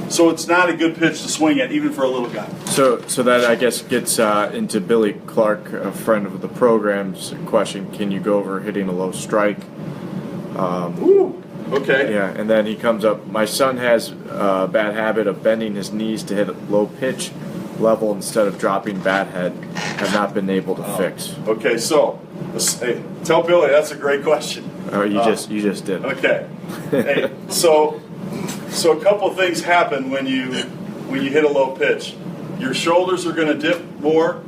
So it's not a good pitch to swing at, even for a little guy. So that, I guess, gets into Billy Clark, a friend of the program's question. Can you go over hitting a low strike? Okay. Yeah, and then he comes up, my son has a bad habit of bending his knees to hit a low pitch level instead of dropping bat head. Have not been able to fix. Okay, so hey, tell Billy that's a great question. Oh, you just did. Okay. Hey, so a couple of things happen when you hit a low pitch. Your shoulders are going to dip more.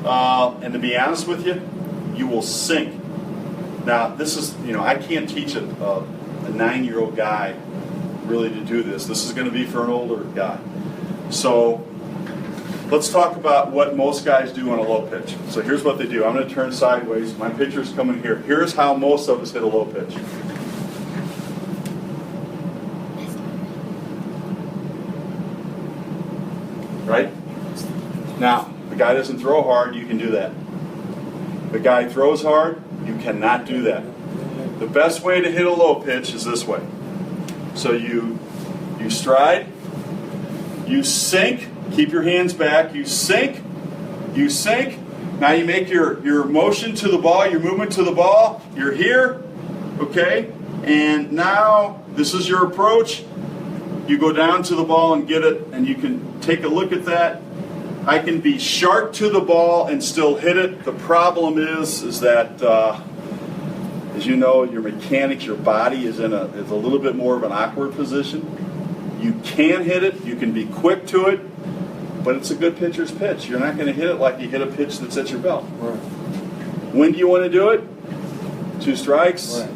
And to be honest with you, you will sink. Now, this is, I can't teach a 9-year-old guy really to do this. This is going to be for an older guy. So let's talk about what most guys do on a low pitch. So here's what they do. I'm going to turn sideways. My pitcher's coming here. Here's how most of us hit a low pitch. Right? Now, the guy doesn't throw hard, you can do that. The guy throws hard, you cannot do that. The best way to hit a low pitch is this way. So you stride, you sink, keep your hands back, you sink. Now you make your motion to the ball, your movement to the ball, you're here, okay? And now this is your approach. You go down to the ball and get it, and you can take a look at that. I can be sharp to the ball and still hit it. The problem is that, as you know, your mechanics, your body is in a little bit more of an awkward position. You can hit it. You can be quick to it. But it's a good pitcher's pitch. You're not going to hit it like you hit a pitch that's at your belt. Right. When do you want to do it? 2 strikes? Right.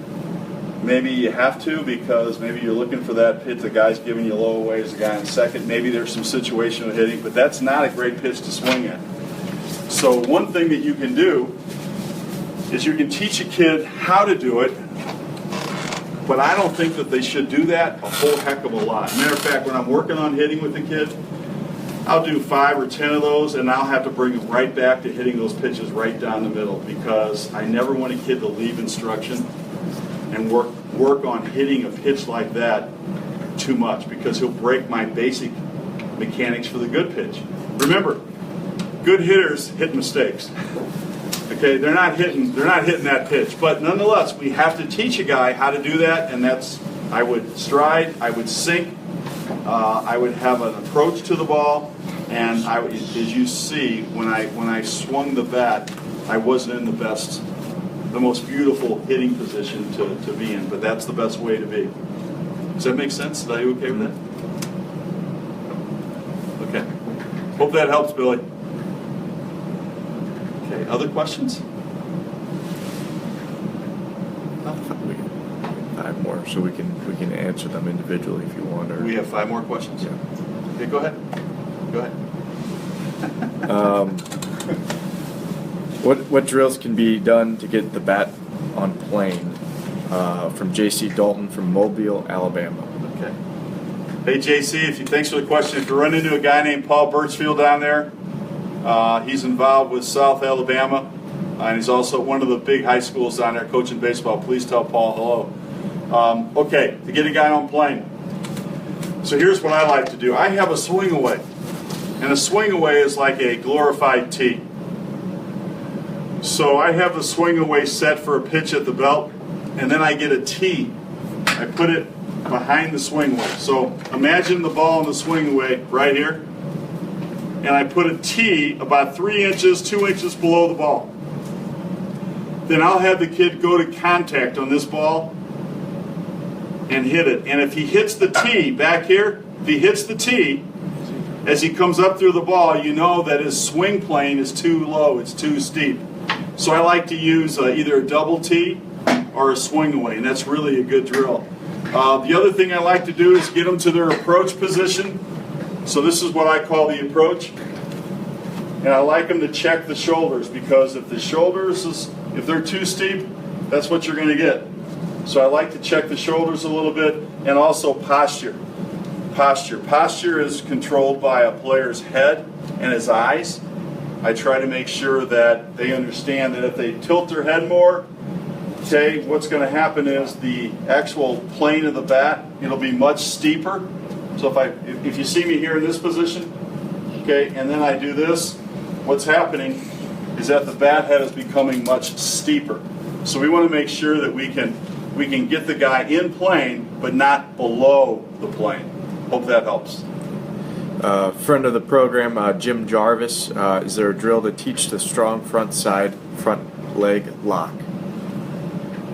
Maybe you have to because maybe you're looking for that pitch. The guy's giving you low away as the guy in second. Maybe there's some situational hitting, but that's not a great pitch to swing at. So one thing that you can do is you can teach a kid how to do it, but I don't think that they should do that a whole heck of a lot. Matter of fact, when I'm working on hitting with the kid, I'll do 5 or 10 of those, and I'll have to bring them right back to hitting those pitches right down the middle because I never want a kid to leave instruction and work on hitting a pitch like that too much because he'll break my basic mechanics for the good pitch. Remember, good hitters hit mistakes. Okay, they're not hitting that pitch, but nonetheless, we have to teach a guy how to do that, and that's I would stride, I would sink. I would have an approach to the ball, and as you see, when I swung the bat, I wasn't in the most beautiful hitting position to be in, but that's the best way to be. Does that make sense? Are you okay with that? Okay. Hope that helps, Billy. Okay, other questions? 5 more, so we can answer them individually if you want. Or We have 5 more questions? Yeah. Okay, go ahead. Go ahead. What drills can be done to get the bat on plane? From J.C. Dalton from Mobile, Alabama. Okay. Hey, JC, thanks for the question. If you run into a guy named Paul Birchfield down there, he's involved with South Alabama, and he's also at one of the big high schools down there coaching baseball. Please tell Paul hello. Okay, to get a guy on plane. So here's what I like to do. I have a swing away, and a swing away is like a glorified tee. So I have the swing away set for a pitch at the belt, and then I get a tee. I put it behind the swing away. So imagine the ball in the swing away right here, and I put a tee about 3 inches, 2 inches below the ball. Then I'll have the kid go to contact on this ball and hit it. And if he hits the tee back here, if he hits the tee, as he comes up through the ball, you know that his swing plane is too low, it's too steep. So I like to use either a double tee or a swing away, and that's really a good drill. The other thing I like to do is get them to their approach position. So this is what I call the approach. And I like them to check the shoulders because if the shoulders, if they're too steep, that's what you're going to get. So I like to check the shoulders a little bit, and also posture. Posture is controlled by a player's head and his eyes. I try to make sure that they understand that if they tilt their head more, okay, what's going to happen is the actual plane of the bat, it'll be much steeper. So if you see me here in this position, okay, and then I do this, what's happening is that the bat head is becoming much steeper. So we want to make sure that we can get the guy in plane, but not below the plane. Hope that helps. Friend of the program, Jim Jarvis. Is there a drill to teach the strong front leg lock?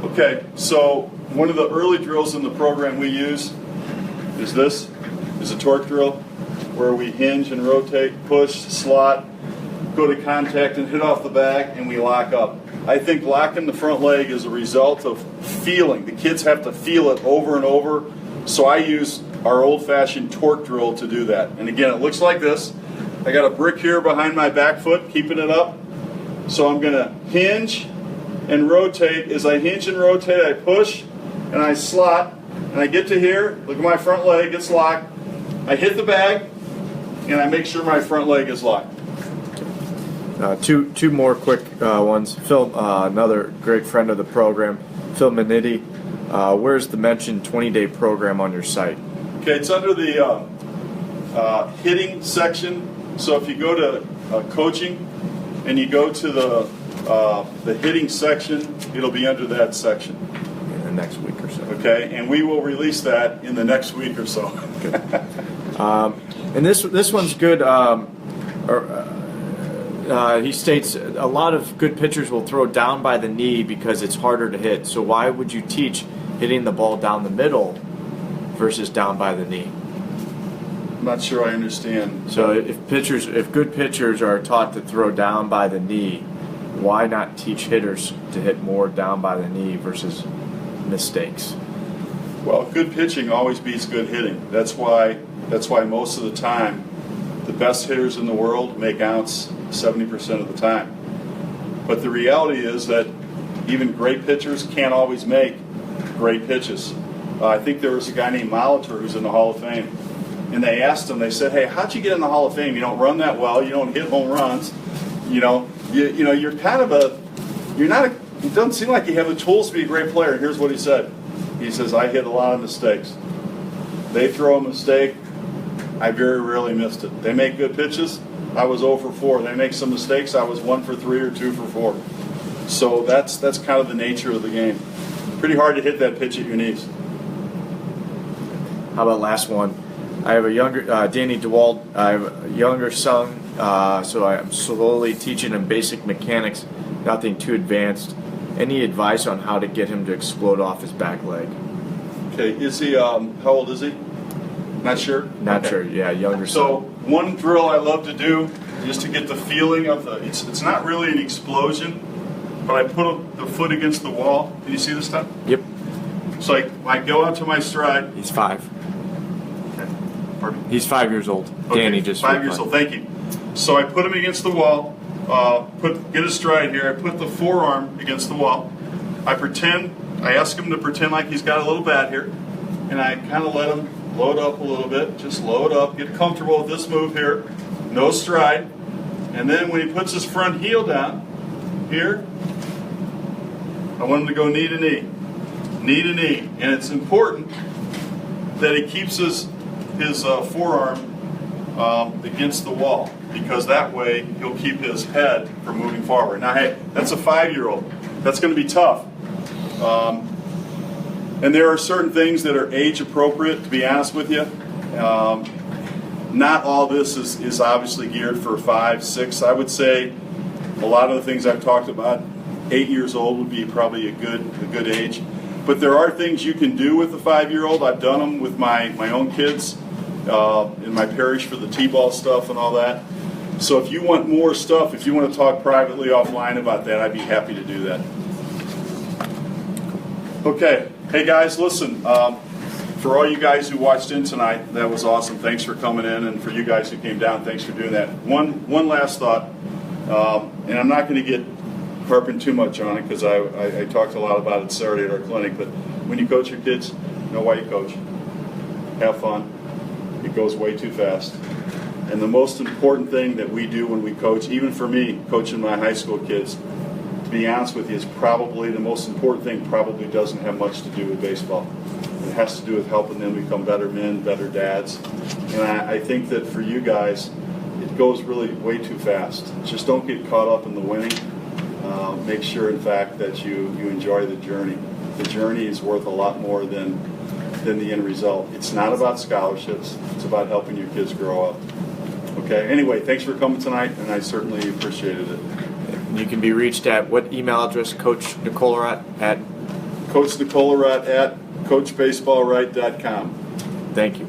Okay, so one of the early drills in the program we use is this. Is a torque drill where we hinge and rotate, push, slot, go to contact and hit off the back, and we lock up. I think locking the front leg is a result of feeling. The kids have to feel it over and over. So I use our old-fashioned torque drill to do that. And again, it looks like this. I got a brick here behind my back foot, keeping it up. So I'm going to hinge and rotate. As I hinge and rotate, I push and I slot. And I get to here, look at my front leg, it's locked. I hit the bag, and I make sure my front leg is locked. Two more quick ones. Phil, another great friend of the program, Phil Manitti. Where's the mentioned 20-day program on your site? Okay, it's under the hitting section. So if you go to coaching and you go to the hitting section, it'll be under that section. In the next week or so. Okay, and we will release that in the next week or so. Good. And this one's good. He states a lot of good pitchers will throw down by the knee because it's harder to hit. So why would you teach hitting the ball down the middle versus down by the knee? I'm not sure I understand. So if good pitchers are taught to throw down by the knee, why not teach hitters to hit more down by the knee versus mistakes? Well, good pitching always beats good hitting. That's why most of the time the best hitters in the world make outs 70% of the time. But the reality is that even great pitchers can't always make great pitches. I think there was a guy named Molitor who's in the Hall of Fame, and they asked him, they said, "Hey, how'd you get in the Hall of Fame? You don't run that well, you don't hit home runs, you're kind of it doesn't seem like you have the tools to be a great player." And here's what he said. He says, "I hit a lot of mistakes. They throw a mistake, I very rarely missed it. They make good pitches, I was 0 for 4. They make some mistakes, I was 1 for 3 or 2 for 4. So that's kind of the nature of the game. Pretty hard to hit that pitch at your knees. How about last one? I have a younger, Danny DeWald, I have a younger son, so I'm slowly teaching him basic mechanics, nothing too advanced. Any advice on how to get him to explode off his back leg? Okay, is he, how old is he? Not sure? Not Okay. sure, yeah, younger So son. one drill I love to do, just to get the feeling of it's not really an explosion, but I put the foot against the wall. Can you see this stuff? Yep, So I go out to my stride. he's 5. Okay. Pardon me? He's 5 years old. Okay, Danny just 5 years old. Thank you. So I put him against the wall. Get a stride here. I put the forearm against the wall. I ask him to pretend like he's got a little bat here, and I kind of let him load up a little bit. Just load up. Get comfortable with this move here. No stride. And then when he puts his front heel down here, I want him to go knee to knee. Knee to knee. And it's important that he keeps his forearm against the wall, because that way he'll keep his head from moving forward. Now, hey, that's a 5-year-old. That's going to be tough. And there are certain things that are age appropriate, to be honest with you. Not all this is obviously geared for 5, 6. I would say a lot of the things I've talked about, 8 years old would be probably a good age. But there are things you can do with a 5-year-old. I've done them with my own kids in my parish for the T-ball stuff and all that. So if you want more stuff, if you want to talk privately offline about that, I'd be happy to do that. Okay. Hey guys, listen. For all you guys who watched in tonight, that was awesome. Thanks for coming in, and for you guys who came down, thanks for doing that. One last thought, and I'm not going to get harping too much on it because I talked a lot about it Saturday at our clinic. But when you coach your kids, know why you coach. Have fun. It goes way too fast. And the most important thing that we do when we coach, even for me, coaching my high school kids, to be honest with you, is probably the most important thing. Probably doesn't have much to do with baseball. It has to do with helping them become better men, better dads. And I think that for you guys, it goes really way too fast. Just don't get caught up in the winning. Make sure, in fact, that you enjoy the journey. The journey is worth a lot more than the end result. It's not about scholarships. It's about helping your kids grow up. Okay? Anyway, thanks for coming tonight, and I certainly appreciated it. You can be reached at what email address, Coach Nicolarat at? Coach Nicolarat at CoachBaseballRight.com. Thank you.